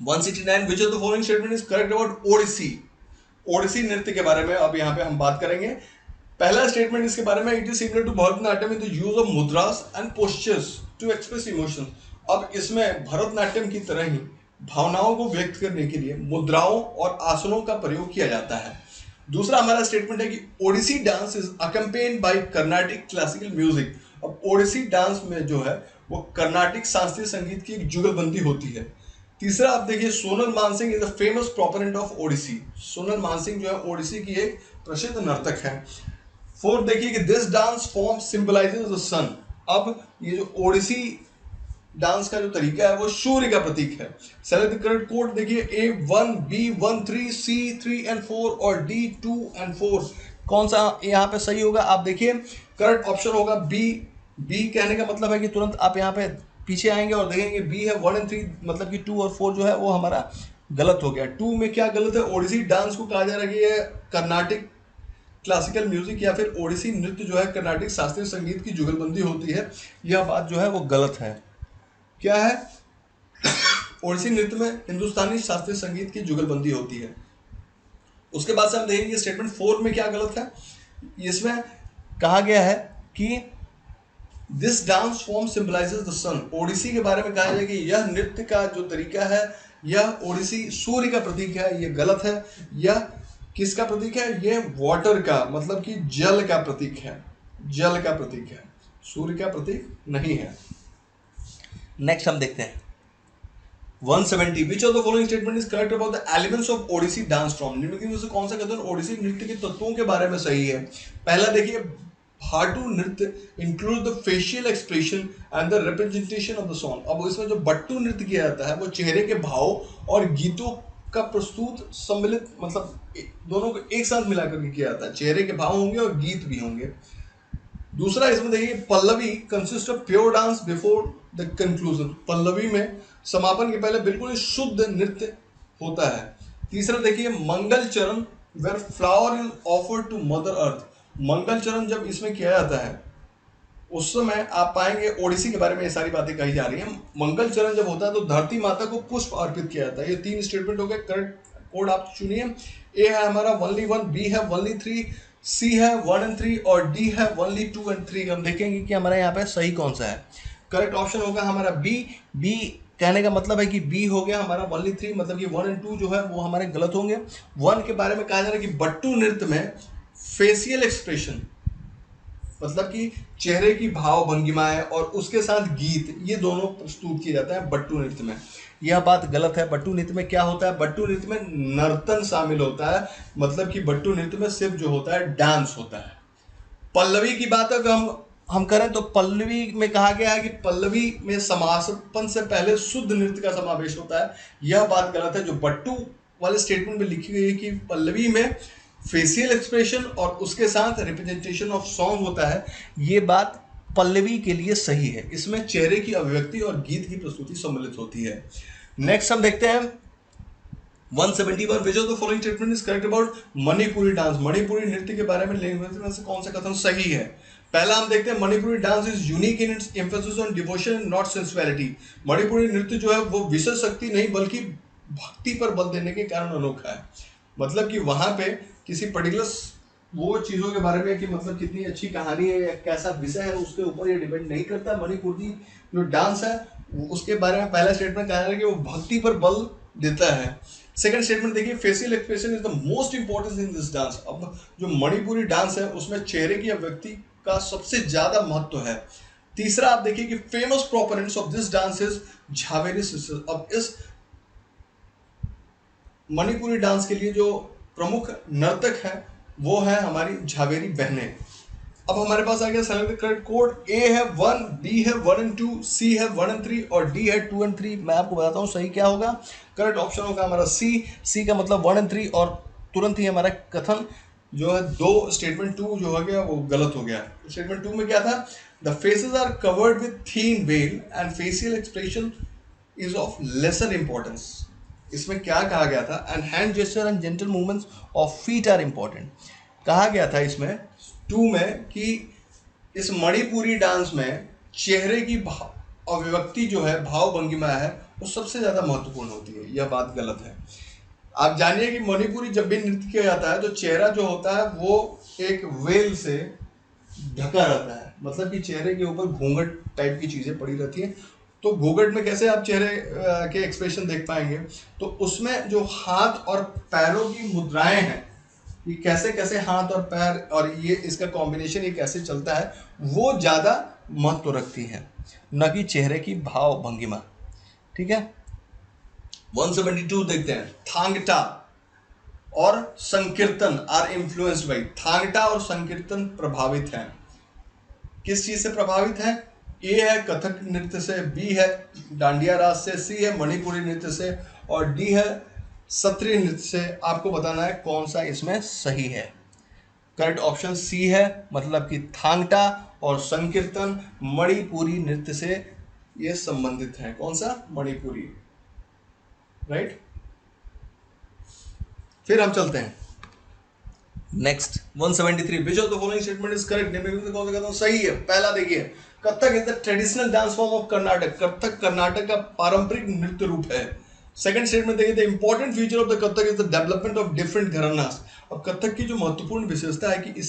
169, which of the following statement is correct about Odissi. Odissi नृत्य के बारे में अब यहाँ पे हम बात करेंगे। पहला स्टेटमेंट इसके बारे में, it is similar to Bharatanatyam in the use of mudras and postures to express emotion. अब इसमें भरतनाट्यम की तरह ही भावनाओं को व्यक्त करने के लिए मुद्राओं और आसनों का प्रयोग किया जाता है। दूसरा हमारा स्टेटमेंट है कि Odissi dance is accompanied by Carnatic classical music. अब ओडिसी डांस में जो है वो कर्नाटिक शास्त्रीय संगीत की एक जुगलबंदी होती है। तीसरा आप देखिए, Sonal Mansingh is the famous proponent of Odissi. Sonal Mansingh जो है ओडिसी की एक प्रसिद्ध नर्तक है। फोर्थ देखिए कि this dance form symbolises the sun. अब ये जो ओडिसी डांस का जो तरीका है वो सूर्य का प्रतीक है। सेलेक्ट द करेक्ट कोड देखिए, A1, B1, 3, C3 and 4 और D2 and 4। कौन सा यहाँ पे सही होगा? आप देखिए करेक्ट ऑप्शन होगा बी। बी कहने का मतलब है कि तुरंत आप यहाँ पे पीछे आएंगे और देखेंगे बी है 1 and 3, मतलब कि 2 और 4 जो है वो हमारा गलत हो गया। 2 में क्या गलत है? ओडिसी डांस को कहा जा रहा है कि ये कर्नाटिक क्लासिकल म्यूजिक या फिर ओडिसी नृत्य जो है कर्नाटिक शास्त्रीय संगीत की जुगलबंदी होती है। यह बात जो है वो गलत है। क्या है? ओडिसी नृत्य में हिंदुस्तानी शास्त्रीय संगीत की जुगलबंदी होती है। उसके बाद से हम देखेंगे स्टेटमेंट 4 में क्या गलत है। इसमें कहा गया है कि this dance form symbolises the sun. Odissi के बारे में कहा जाए कि यह नृत्य का जो तरीका है, यह ओडिसी सूर्य का प्रतीक है। यह गलत है। यह किसका प्रतीक है? यह वाटर का, मतलब कि जल का प्रतीक है। जल का प्रतीक है, सूर्य का प्रतीक नहीं है। नेक्स्ट हम देखते हैं 170, which of the following statement is correct about the elements of Odissi dance form. निम्नलिखित में से कौन सा कथन ओडिसी नृत्य के तत्वों के बारे में सही है? पहला देखिए, भाटू नृत्य include the facial expression and the representation of the song. अब इसमें जो बट्टू नृत्य किया जाता है वो चेहरे के भाव और गीतों का प्रस्तुत सम्मिलित, मतलब दोनों को एक साथ मिलाकर के किया जाता है। चेहरे के भाव होंगे और गीत भी होंगे। दूसरा इसमें देखिए, Pallavi consist of pure dance before the conclusion. Pallavi में समापन के पहले बिल्कुल ही शुद्ध नृत्य होता है। तीसरा देखिए, Mangala Charan where flower is offered to mother earth. Mangala Charan जब इसमें किया जाता है उस समय आप पाएंगे ओडिसी के बारे में ये सारी बातें कही जा रही हैं। मंगल चरण जब होता है तो धरती माता को पुष्प अर्पित किया जाता है। ये 3 स्टेटमेंट हो गए। करेक्ट कोड आप चुनिए। ए है हमारा ओनली 1, बी है ओनली 3, सी है 1 and 3 और डी है ओनली 2 and 3। हम देखेंगे कि हमारा यहाँ पे सही कौन सा है। करेक्ट ऑप्शन होगा हमारा बी। बी कहने का मतलब है कि बी हो गया हमारा ओनली 3, मतलब कि 1 and 2 जो है वो हमारे गलत होंगे। 1 के बारे में कहा जा रहा है कि बट्टू नृत्य में फेशियल एक्सप्रेशन, मतलब कि चेहरे की भाव भंगिमाएं और उसके साथ गीत, ये दोनों प्रस्तुत किए जाते हैं बट्टू नृत्य में। यह बात गलत है। बट्टू नृत्य में क्या होता है? बट्टू नृत्य में नर्तन शामिल होता है, मतलब कि बट्टू नृत्य में सिर्फ जो होता है डांस होता है। पल्लवी की बात अगर हम करें तो पल्लवी में कहा गया है कि पल्लवी में समापन से पहले शुद्ध नृत्य का समावेश होता है। यह बात गलत है। जो बट्टू वाले स्टेटमेंट में लिखी गई है कि पल्लवी में फेशियल एक्सप्रेशन और उसके साथ रिप्रेजेंटेशन ऑफ सॉन्ग होता है, ये बात पल्लवी के लिए सही है। इसमें चेहरे की अभिव्यक्ति और गीत की प्रस्तुति सम्मिलित होती है। नेक्स्ट हम देखते हैं 171, विच of the following statement is correct about Manipuri dance. Manipuri नृत्य के बारे में से कौन सा कथन सही है? पहला हम देखते हैं, Manipuri dance is unique in it's emphasis on devotion not sensuality. Manipuri नृत्य जो है वो विशेष शक्ति नहीं बल्कि भक्ति पर बल देने के कारण अनोखा है। मतलब कि वहां पे किसी पर्टिकुलर वो चीज़ों के बारे में कि मतलब कितनी अच्छी कहानी है या कैसा विषय है उसके ऊपर ये डिपेंड नहीं करता। मणिपुरी जो डांस है उसके बारे में पहला स्टेटमेंट कहा है कि वो भक्ति पर बल देता है। सेकंड स्टेटमेंट देखिए, facial expression is the most important in this dance. अब जो मणिपुरी डांस है उसमें चेहरे की अभिव्यक्ति का सबसे ज्यादा महत्व है। तीसरा आप देखिए कि famous proponents of this dance is Jhaveri sisters. अब इस मणिपुरी डांस के लिए जो प्रमुख नर्तक है वो है हमारी झावेरी बहनें। अब हमारे पास आ गया select the correct code. A है 1, बी है 1 and 2, सी है 1 and 3 और डी है 2 and 3। मैं आपको बताता हूँ सही क्या होगा। करेक्ट ऑप्शन होगा हमारा सी का मतलब 1 and 3 और तुरंत ही हमारा कथन जो है स्टेटमेंट 2 जो हो गया वो गलत हो गया। स्टेटमेंट 2 में क्या था, the faces are covered with thin veil and facial expression is of lesser importance. इसमें क्या कहा गया था, and hand gesture and gentle movements of feet are important. कहा गया था इसमें 2 में कि इस मणिपुरी डांस में चेहरे की अभिव्यक्ति जो है, भाव भंगिमा है, वो सबसे ज़्यादा महत्वपूर्ण होती है। यह बात गलत है। आप जानिए कि मणिपुरी जब भी नृत्य किया जाता है तो चेहरा जो होता है वो एक वेल से ढका रहता है, मतलब कि चेहरे के ऊपर घूंघट टाइप की चीज़ें पड़ी रहती हैं। तो घूंघट में कैसे आप चेहरे के एक्सप्रेशन देख पाएंगे, तो उसमें जो हाथ और पैरों की मुद्राएं हैं, ये कैसे कैसे हाथ और पैर और ये इसका कॉम्बिनेशन ये कैसे चलता है, वो ज़्यादा महत्व रखती है, न कि चेहरे की भाव भंगिमा। ठीक है, 172 देखते हैं। थांगटा और संकीर्तन आर इन्फ्लुएंस्ड बाई। थांगटा और संकीर्तन प्रभावित हैं। किस चीज से प्रभावित है? ए है कथक नृत्य से, बी है डांडिया रास से, सी है मणिपुरी नृत्य से और डी है सत्रीय नृत्य से। आपको बताना है कौन सा इसमें सही है। करेक्ट ऑप्शन सी है, मतलब कि थांगटा और संकीर्तन मणिपुरी नृत्य से ये संबंधित है। कौन सा? मणिपुरी। राइट। फिर हम चलते हैं next 173। Which of the following statement is correct? निम्नलिखित में कौन सा कहता हूं सही है? पहला देखिए, Kathak is the traditional dance form of Karnataka. Kathak Karnataka का पारंपरिक नृत्य रूप है। सेकंड स्टेटमेंट देखिए, the important feature of the Kathak is the development of different gharanas. अब कथक की जो महत्वपूर्ण विशेषता है कि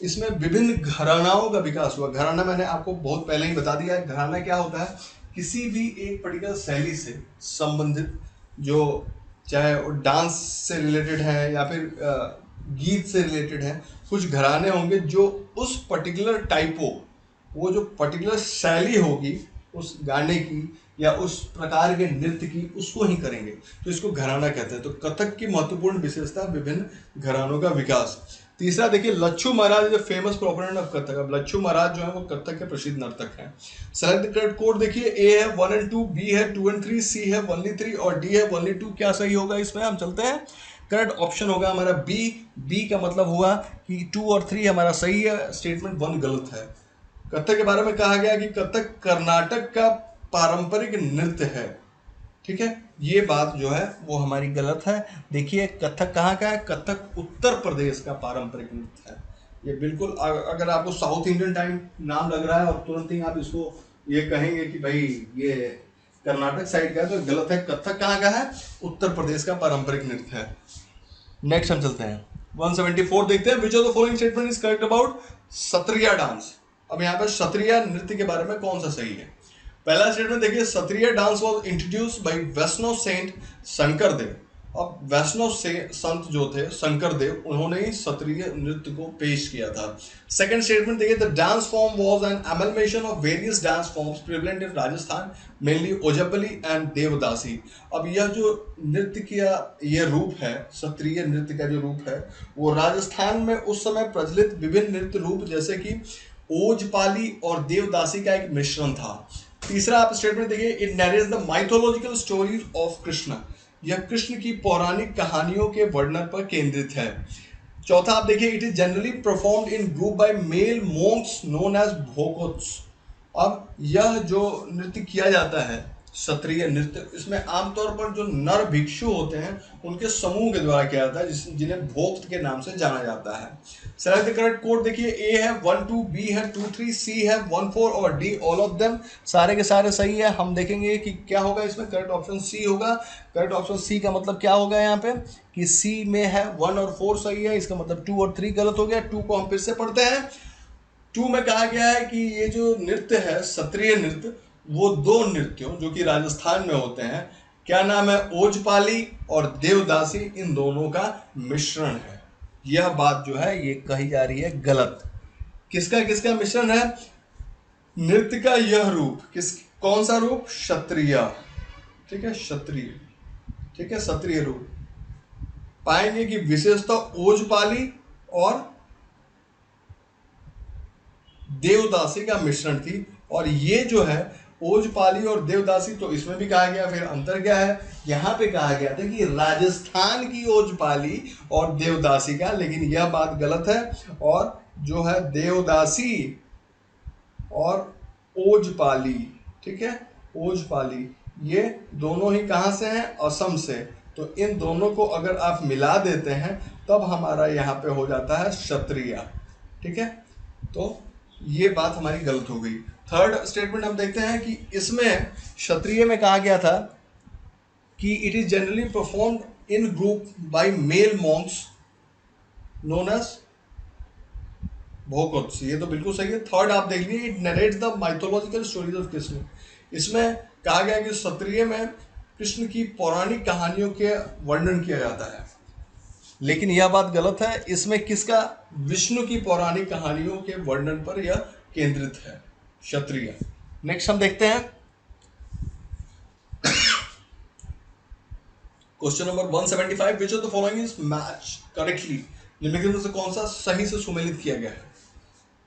इसमें विभिन्न घरानाओं का विकास हुआ। घराना मैंने आपको बहुत पहले ही बता दिया है। घराना क्या होता है? किसी भी एक पर्टिकुलर शैली से संबंधित, जो चाहे वो डांस से रिलेटेड है या फिर गीत से रिलेटेड है, कुछ घराने होंगे जो उस पर्टिकुलर टाइपो, वो जो पर्टिकुलर शैली होगी उस गाने की या उस प्रकार के नृत्य की, उसको ही करेंगे, तो इसको घराना कहते हैं। तो कथक की महत्वपूर्ण विशेषता विभिन्न घरानों का विकास। तीसरा देखिए, Lachhu Maharaj is famous proponent of Kathak. अब लच्छू महाराज जो है वो कथक के प्रसिद्ध नर्तक हैं। सेलेक्ट द करेक्ट कोड देखिए, ए है 1 and 2, बी है 2 and 3, सी है 1 and 3 और डी है 1 and 2। क्या सही होगा इसमें? हम चलते हैं। करेक्ट ऑप्शन होगा हमारा बी। बी का मतलब हुआ कि 2 और 3 हमारा सही है, स्टेटमेंट 1 गलत है। कथक के बारे में कहा गया कि कथक कर्नाटक का पारंपरिक नृत्य है। ठीक है, ये बात जो है वो हमारी गलत है। देखिए, कथक कहाँ का है? कथक उत्तर प्रदेश का पारंपरिक नृत्य है। ये बिल्कुल, अगर आपको साउथ इंडियन टाइम नाम लग रहा है और तुरंत ही आप इसको ये कहेंगे कि भाई ये कर्नाटक साइड का है, तो गलत है। कथक कहाँ का है? उत्तर प्रदेश का पारंपरिक नृत्य है। नेक्स्ट हम चलते हैं 174 देखते हैं। Which of the following statement is correct about Sattriya dance? अब यहाँ पर सत्रिया नृत्य के बारे में कौन सा सही है? पहला स्टेटमेंट देखिए, Sattriya dance was introduced by Vaishnava saint Shankardev. अब वैष्णव से संत जो थे शंकरदेव, उन्होंने ही सत्रिय नृत्य को पेश किया था। सेकंड स्टेटमेंट देखिए, the dance form was an amalgamation of various dance forms prevalent in Rajasthan, mainly Ojapali and Devadasi. अब यह जो नृत्य का यह रूप है, सत्रिय नृत्य का जो रूप है, वो राजस्थान में उस समय प्रचलित विभिन्न नृत्य रूप जैसे कि ओजपाली और देवदासी का एक मिश्रण था। तीसरा आप स्टेटमेंट देखिए, it narrates the mythological stories of Krishna. यह कृष्ण की पौराणिक कहानियों के वर्णन पर केंद्रित है। चौथा आप देखिए, it is generally performed in group by male monks known as Bhokots. अब यह जो नृत्य किया जाता है क्षत्रिय नृत्य, इसमें आमतौर पर जो नर भिक्षु होते हैं उनके समूह के द्वारा किया जाता है, जिन्हें भोक्त के नाम से जाना जाता है। सेलेक्ट द करेक्ट कोड देखिए, ए है 1 2, बी है 2 3, सी है 1 4 और डी ऑल ऑफ देम। सारे के सारे सही है। हम देखेंगे कि क्या होगा इसमें। करेक्ट ऑप्शन सी होगा। करेक्ट ऑप्शन सी का मतलब क्या होगा यहाँ पे कि सी में है 1 और 4 सही है, इसका मतलब 2 और 3 गलत हो गया। 2 को हम फिर से पढ़ते हैं। 2 में कहा गया है कि ये जो नृत्य है क्षत्रिय नृत्य, वो दो नृत्यों जो कि राजस्थान में होते हैं, क्या नाम है? ओजपाली और देवदासी, इन दोनों का मिश्रण है। यह बात जो है ये कही जा रही है गलत। किसका किसका मिश्रण है? नृत्य का यह रूप कौन सा रूप? क्षत्रिय। ठीक है, क्षत्रिय। ठीक है, क्षत्रिय रूप। पाएंगे कि विशेषता ओजपाली और देवदासी का मिश्रण थी। और ये जो है ओजपाली और देवदासी, तो इसमें भी कहा गया। फिर अंतर क्या है, यहाँ पे कहा गया था कि राजस्थान की ओजपाली और देवदासी का, लेकिन यह बात गलत है। और जो है देवदासी और ओजपाली, ठीक है, ओजपाली ये दोनों ही कहाँ से हैं, असम से। तो इन दोनों को अगर आप मिला देते हैं तब हमारा यहाँ पे हो जाता है क्षत्रिय, ठीक है। तो ये बात हमारी गलत हो गई। थर्ड स्टेटमेंट हम देखते हैं कि इसमें क्षत्रिय में कहा गया था कि it is generally performed in group by male monks known as Bhokots. ये तो बिल्कुल सही है। थर्ड आप देख लीजिए, it narrates the mythological stories of Krishna. इसमें कहा गया कि क्षत्रिय में कृष्ण की पौराणिक कहानियों के वर्णन किया जाता है, लेकिन यह बात गलत है। इसमें किसका, विष्णु की पौराणिक कहानियों के वर्णन पर यह केंद्रित है, क्षत्रिय। नेक्स्ट हम देखते हैं question number 175, which of the following is match correctly. निम्नलिखित में से कौन सा सही से सुमेलित किया गया है,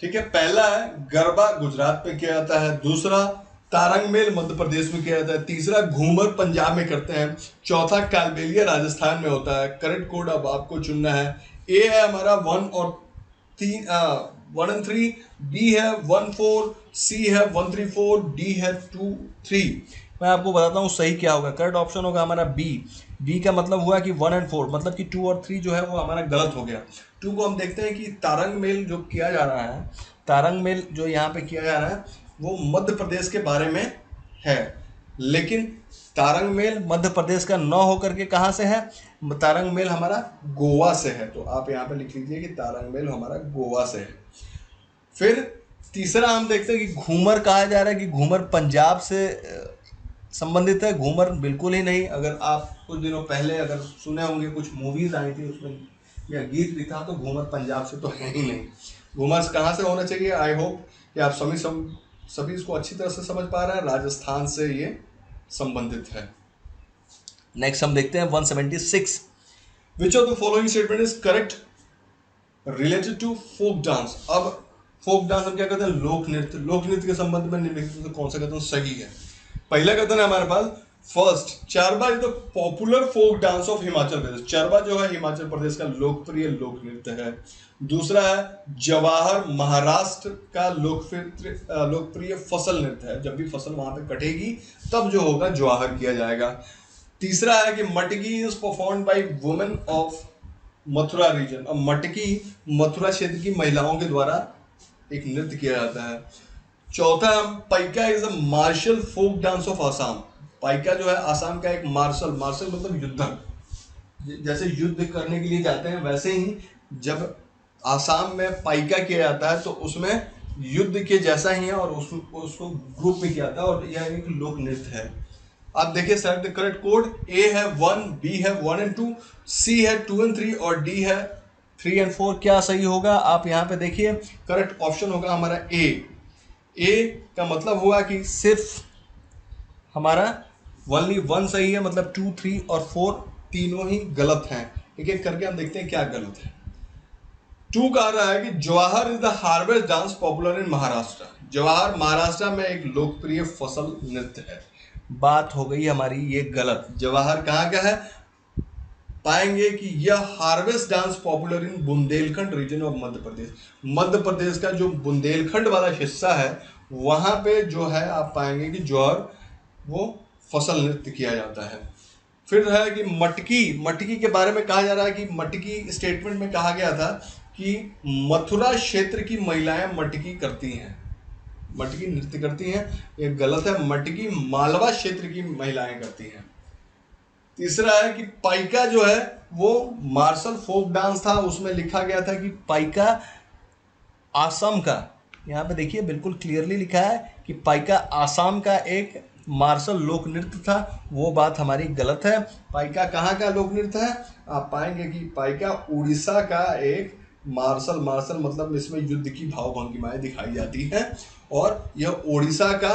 ठीक है। पहला है गरबा गुजरात में किया जाता है, दूसरा तारंग मेल मध्य प्रदेश में किया जाता है, तीसरा घूमर पंजाब में करते हैं, चौथा कालबेलिया राजस्थान में होता है। करेक्ट कोड अब आपको चुनना है। ए है हमारा 1 और 3, बी है 1 4, सी है 1 3 4, डी है 2 3। मैं आपको बताता हूँ सही क्या होगा। करेक्ट ऑप्शन होगा हमारा बी। बी का मतलब हुआ कि 1 और 4, मतलब कि 2 और 3 जो है वो हमारा गलत हो गया। 2 को हम देखते हैं कि तारंग मेल जो किया जा रहा है, तारंग मेल जो यहाँ पे किया जा रहा है वो मध्य प्रदेश के बारे में है, लेकिन तारंग मेल मध्य प्रदेश का न होकर के कहाँ से है, तारंग मेल हमारा गोवा से है। तो आप यहाँ पे लिख लीजिए कि तारंग मेल हमारा गोवा से है। फिर तीसरा हम देखते हैं कि घूमर कहा जा रहा है कि घूमर पंजाब से संबंधित है। घूमर बिल्कुल ही नहीं। अगर आप कुछ दिनों पहले अगर सुने होंगे, कुछ मूवीज आई थी उसमें या गीत भी था, तो घूमर पंजाब से तो है ही नहीं। घूमर कहाँ से होना चाहिए, आई होप कि आप सभी इसको अच्छी तरह से समझ पा रहे हैं। राजस्थान से ये संबंधित है। नेक्स्ट हम देखते हैं 176, which of the following statement is correct related to folk dance. अब फोक डांस हम क्या कहते हैं, लोक नृत्य। लोक नृत्य के संबंध में निम्नलिखित में कौन सा कथन सही है। पहला कथन है हमारे पास, first, Charba is the popular folk dance of Himachal Pradesh. Charba जो है हिमाचल प्रदेश का लोकप्रिय लोक नृत्य है। दूसरा है जवाहर महाराष्ट्र का लोकप्रिय फसल नृत्य है। जब भी फसल वहां पे कटेगी तब जो होगा जवाहर किया जाएगा। तीसरा है कि Matki is performed by women of Mathura region. अब मटकी मथुरा क्षेत्र की महिलाओं के द्वारा एक नृत्य किया जाता है। चौथा, Paika is a martial folk dance of Assam. Paika जो है आसाम का एक मार्शल मतलब युद्धक, जैसे युद्ध करने के लिए जाते हैं वैसे ही जब आसाम में पाइका किया जाता है तो उसमें युद्ध के जैसा ही है और उसको ग्रुप में किया जाता है और यह एक लोक नृत्य है। आप देखिए select the correct code. A है 1, बी है 1 और 2, सी है 2 और 3 और डी है 3 और 4। क्या सही होगा आप यहाँ पे देखिए, करेक्ट ऑप्शन होगा हमारा ए। ए का मतलब हुआ कि सिर्फ हमारा ओनली 1 सही है, मतलब 2, 3 और 4 तीनों ही गलत हैं। एक एक करके हम देखते हैं क्या गलत है। 2 कह रहा है कि Jawahar is the harvest dance popular इन महाराष्ट्र। जवाहर महाराष्ट्र में एक लोकप्रिय फसल नृत्य है। बात हो गई हमारी ये गलत। जवाहर कहाँ का है, पाएंगे कि यह harvest dance popular in Bundelkhand region of Madhya Pradesh. Madhya Pradesh का जो बुंदेलखंड वाला हिस्सा है वहां पे जो है आप पाएंगे कि जवाहर वो फसल नृत्य किया जाता है। फिर है कि मटकी के बारे में कहा जा रहा है कि मटकी स्टेटमेंट में कहा गया था कि मथुरा क्षेत्र की महिलाएं मटकी करती हैं, मटकी नृत्य करती हैं। ये गलत है, मटकी मालवा क्षेत्र की महिलाएं करती हैं। तीसरा है कि पाइका जो है वो मार्शल फोक डांस था, उसमें लिखा गया था कि पाइका आसाम का, यहाँ पे देखिए बिल्कुल क्लियरली लिखा है कि पाइका आसाम का एक मार्शल लोक नृत्य था। वो बात हमारी गलत है। पाइका कहाँ का लोक नृत्य है, आप पाएंगे कि पाइका उड़ीसा का एक मार्शल मतलब इसमें युद्ध की भाव भंगिमाएं दिखाई जाती हैं और यह उड़ीसा का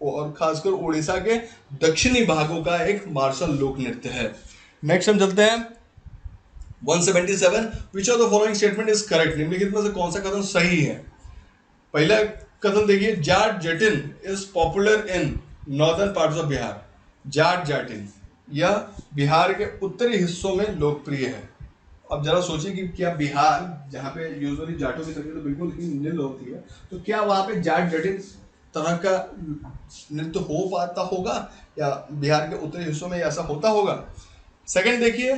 और खासकर उड़ीसा के दक्षिणी भागों का एक मार्शल लोक नृत्य है। नेक्स्ट हम चलते हैं 177, विच of the following statement is correct. निम्नलिखित में से कौन सा कथन सही है। पहला कथन देखिए, Jat Jatin is popular in northern parts of Bihar. Jat Jatin यह बिहार के उत्तरी हिस्सों में लोकप्रिय है। अब जरा सोचिए कि क्या बिहार, जहाँ पे यूजुअली जाटों की संख्या तो बिल्कुल ही नील होती है, तो क्या वहाँ पे जाट जटिन तरह का नृत्य हो पाता होगा, या बिहार के उत्तरी हिस्सों में ऐसा होता होगा? सेकंड देखिए,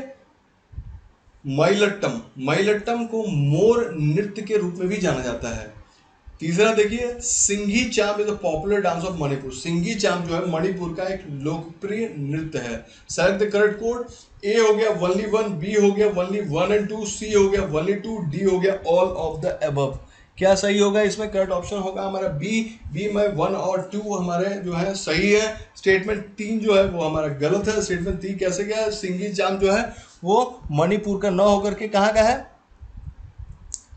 मयलट्टम। मयलट्टम को मोर नृत्य के रूप में भी जाना जाता है। तीसरा देखिए, Singhi Chham is a popular dance of Manipur. Singhi Chham जो है मणिपुर का एक लोकप्रिय नृत्य है। Select the correct code. A हो गया ओनली 1, बी हो गया ओनली 1 एंड 2, सी हो गया ओनली 2, डी हो गया ऑल ऑफ द अबव। क्या सही होगा इसमें? करेक्ट ऑप्शन होगा हमारा बी। बी में 1 और 2 हमारे जो है सही है। स्टेटमेंट 3 जो है वो हमारा गलत है। स्टेटमेंट 3 कैसे गया है? सिंघी चाम जो है वो मणिपुर का न होकर के कहाँ का है?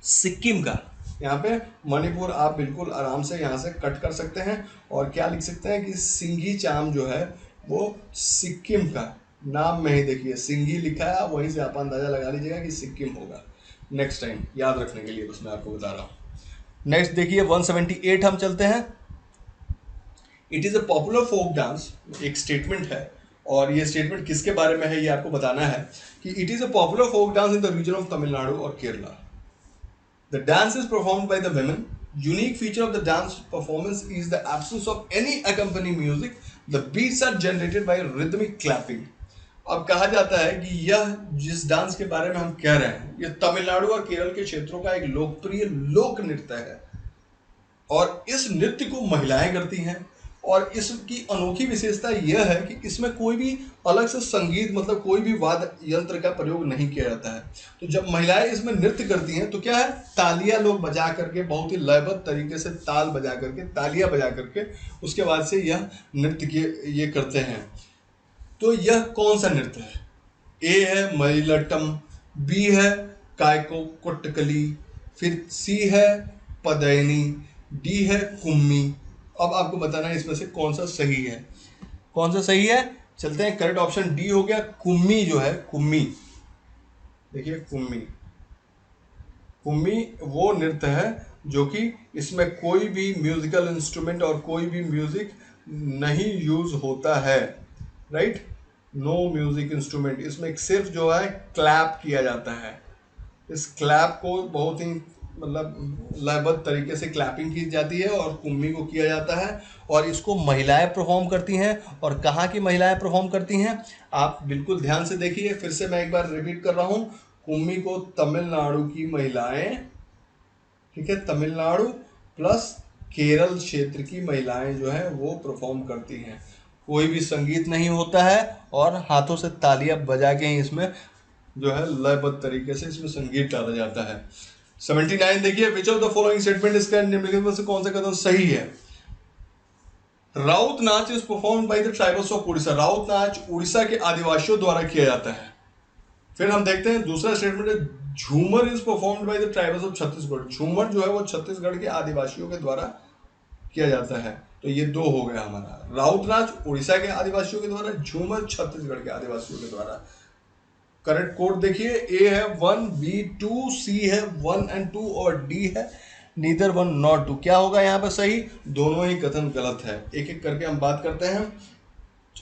सिक्किम का। यहाँ पे मणिपुर आप बिल्कुल आराम से यहाँ से कट कर सकते हैं और क्या लिख सकते हैं कि सिंघी चाम जो है वो सिक्किम का। नाम में ही देखिए सिंघी लिखा है, वहीं से आप अंदाजा लगा लीजिएगा कि सिक्किम होगा। नेक्स्ट टाइम याद रखने के लिए बस मैं आपको बता रहा हूँ। नेक्स्ट देखिए 178 हम चलते हैं। It is a popular folk dance, एक स्टेटमेंट है और ये स्टेटमेंट किसके बारे में है ये आपको बताना है कि it is a popular folk dance in the region of Tamil Nadu और Kerala. The dance is performed by the women. Unique feature of the dance performance is the absence of any accompanying music. The beats are generated by rhythmic clapping. अब कहा जाता है कि यह जिस डांस के बारे में हम कह रहे हैं यह तमिलनाडु और केरल के क्षेत्रों का एक लोकप्रिय लोक नृत्य है और इस नृत्य को महिलाएं करती हैं और इसकी अनोखी विशेषता यह है कि इसमें कोई भी अलग से संगीत मतलब कोई भी वाद्य यंत्र का प्रयोग नहीं किया जाता है। तो जब महिलाएं इसमें नृत्य करती हैं तो क्या है, तालियां लोग बजा करके बहुत ही लयबद्ध तरीके से ताल बजा करके तालियां बजा करके उसके बाद से यह नृत्य ये करते हैं। तो यह कौन सा नृत्य है? ए है मयलट्टम, बी है कायको कोट्टकली, फिर सी है पदैनी, डी है कुम्मी। अब आपको बताना है इसमें से कौन सा सही है। कौन सा सही है? चलते हैं, करेक्ट ऑप्शन डी हो गया कुम्मी जो है, कुम्मी। देखिए कुम्मी, कुम्मी वो नृत्य है जो कि इसमें कोई भी म्यूजिकल इंस्ट्रूमेंट और कोई भी म्यूजिक नहीं यूज होता है, राइट? No music instrument. इसमें सिर्फ जो है क्लैप किया जाता है। इस क्लैप को बहुत ही मतलब लयबद्ध तरीके से क्लैपिंग की जाती है और कुम्मी को किया जाता है और इसको महिलाएं परफॉर्म करती हैं। और कहाँ की महिलाएं परफॉर्म करती हैं आप बिल्कुल ध्यान से देखिए। फिर से मैं एक बार रिपीट कर रहा हूँ, कुम्मी को तमिलनाडु की महिलाएं, ठीक है, तमिलनाडु प्लस केरल क्षेत्र की महिलाएं जो है वो परफॉर्म करती हैं। कोई भी संगीत नहीं होता है और हाथों से तालियां बजा के ही इसमें जो है लयबद्ध तरीके से इसमें संगीत डाला जाता है। 79 देखिए, विच ऑफ द फॉलोइंग स्टेटमेंट इसका निम्नलिखित में से कौन सा कथन सही है? राउत नाच is performed by the tribals of Orissa. Raut नाच उड़ीसा के आदिवासियों द्वारा किया जाता है। फिर हम देखते हैं दूसरा स्टेटमेंट है, झूमर is performed by the tribals of Chhattisgarh. झूमर जो है वो छत्तीसगढ़ के आदिवासियों के द्वारा किया जाता है। तो ये दो हो गया हमारा, राउत नाच उड़ीसा के आदिवासियों के द्वारा, झूमर छत्तीसगढ़ के आदिवासियों के द्वारा। करेक्ट कोड देखिए, ए है 1, बी 2, सी है 1 एंड 2 और डी है नीदर 1 नॉट 2। क्या होगा यहाँ पर सही? दोनों ही कथन गलत है। एक एक करके हम बात करते हैं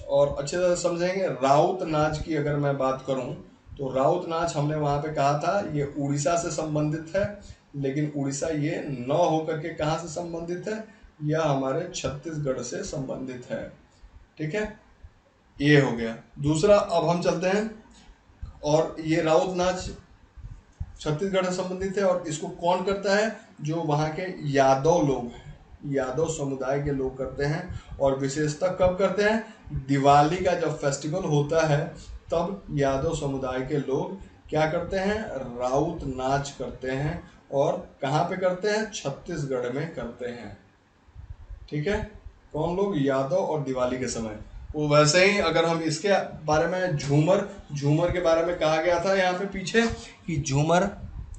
और अच्छे से समझेंगे। राउत नाच की अगर मैं बात करूं तो राउत नाच हमने वहां पे कहा था ये उड़ीसा से संबंधित है, लेकिन उड़ीसा ये न होकर के कहाँ से संबंधित है? यह हमारे छत्तीसगढ़ से संबंधित है, ठीक है, ये हो गया। दूसरा अब हम चलते हैं और ये राउत नाच छत्तीसगढ़ से संबंधित है और इसको कौन करता है? जो वहाँ के यादव लोग हैं, यादव समुदाय के लोग करते हैं। और विशेषतः कब करते हैं? दिवाली का जब फेस्टिवल होता है तब यादव समुदाय के लोग क्या करते हैं? राउत नाच करते हैं। और कहाँ पे करते हैं? छत्तीसगढ़ में करते हैं, ठीक है। कौन लोग? यादव और दिवाली के समय। वो वैसे ही अगर हम इसके बारे में झूमर के बारे में कहा गया था यहाँ पे पीछे कि झूमर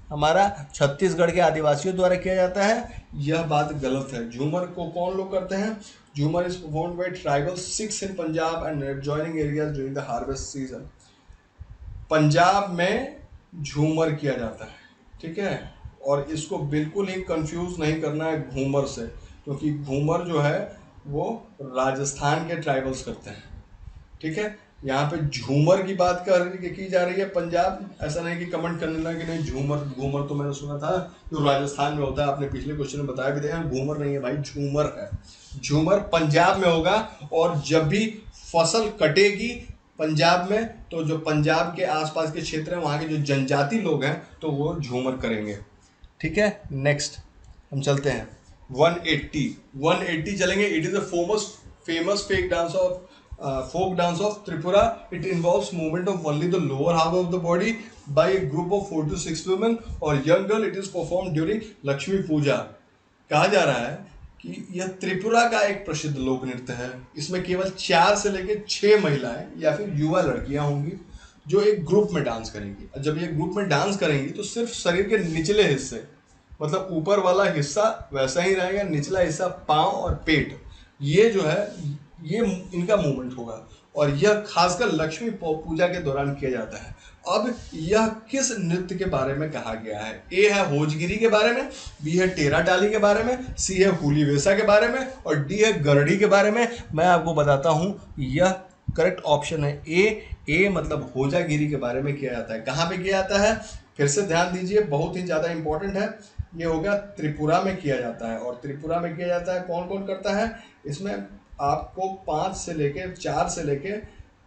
हमारा छत्तीसगढ़ के आदिवासियों द्वारा किया जाता है, यह बात गलत है। झूमर को कौन लोग करते हैं? झूमर is performed bye tribal Sikhs in Punjab and adjoining areas during the harvest season. Punjab में झूमर किया जाता है, ठीक है, और इसको बिल्कुल ही कंफ्यूज नहीं करना है घूमर से, क्योंकि घूमर जो है वो राजस्थान के ट्राइबल्स करते हैं। ठीक है, यहाँ पे झूमर की बात की जा रही है पंजाब, ऐसा नहीं कि कमेंट करने लगे कि नहीं झूमर, घूमर तो मैंने सुना था जो राजस्थान में होता है, आपने पिछले क्वेश्चन में बताया भी था। घूमर नहीं है भाई, झूमर है। झूमर पंजाब में होगा, और जब भी फसल कटेगी पंजाब में, तो जो पंजाब के आसपास के क्षेत्र हैं वहाँ के जो जनजाति लोग हैं तो वो झूमर करेंगे। ठीक है, नेक्स्ट हम चलते हैं 180 चलेंगे। It is a famous folk dance of Tripura. It involves movement of only the lower half of the body by a group of 4 to 6 women or young girl. It is performed during Lakshmi Puja. कहा जा रहा है कि यह त्रिपुरा का एक प्रसिद्ध लोक नृत्य है। इसमें केवल 4 से लेकर 6 महिलाएं या फिर युवा लड़कियां होंगी जो एक ग्रुप में डांस करेंगी। जब ये ग्रुप में डांस करेंगी तो सिर्फ शरीर के निचले हिस्से, मतलब ऊपर वाला हिस्सा वैसा ही रहेगा, निचला हिस्सा पाँव और पेट, ये जो है ये इनका मूवमेंट होगा, और यह खासकर लक्ष्मी पूजा के दौरान किया जाता है। अब यह किस नृत्य के बारे में कहा गया है? ए है होजगिरी के बारे में, बी है टेरा टाली के बारे में, सी है हुली वेसा के बारे में, और डी है गरडी के बारे में। मैं आपको बताता हूं, यह करेक्ट ऑप्शन है ए मतलब होजागिरी के बारे में किया जाता है। कहाँ पे किया जाता है? फिर से ध्यान दीजिए, बहुत ही ज्यादा इंपॉर्टेंट है। ये होगा त्रिपुरा में किया जाता है, और त्रिपुरा में किया जाता है कौन कौन करता है? इसमें आपको 4 से लेके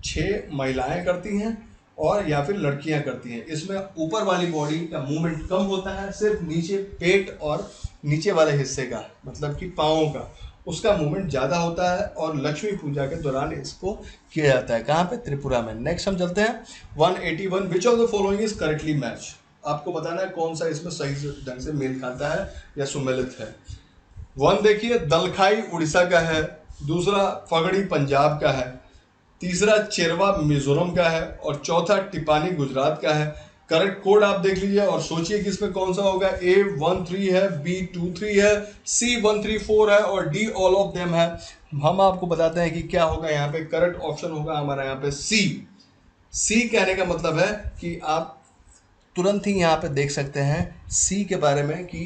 6 महिलाएं करती हैं और या फिर लड़कियां करती हैं। इसमें ऊपर वाली बॉडी का मूवमेंट कम होता है, सिर्फ नीचे पेट और नीचे वाले हिस्से का, मतलब कि पाँव का, उसका मूवमेंट ज़्यादा होता है, और लक्ष्मी पूजा के दौरान इसको किया जाता है। कहाँ पे? त्रिपुरा में। नेक्स्ट हम चलते हैं 181। विच of the following is correctly match? आपको बताना है कौन सा इसमें सही ढंग से मेल खाता है या सुमेलित है। 1 देखिए, दलखाई उड़ीसा का है, दूसरा फगड़ी पंजाब का है, तीसरा चेरवा मिजोरम का है, और चौथा टिपानी गुजरात का है। करेक्ट कोड आप देख लीजिए और सोचिए कि इसमें कौन सा होगा। ए 1-3 है, बी 2-3 है, सी 1-3-4 है, और डी ऑल ऑफ देम है। हम आपको बताते हैं कि क्या होगा यहाँ पे। करेक्ट ऑप्शन होगा हमारा यहाँ पे सी। सी कहने का मतलब है कि आप तुरंत ही यहाँ पे देख सकते हैं सी के बारे में कि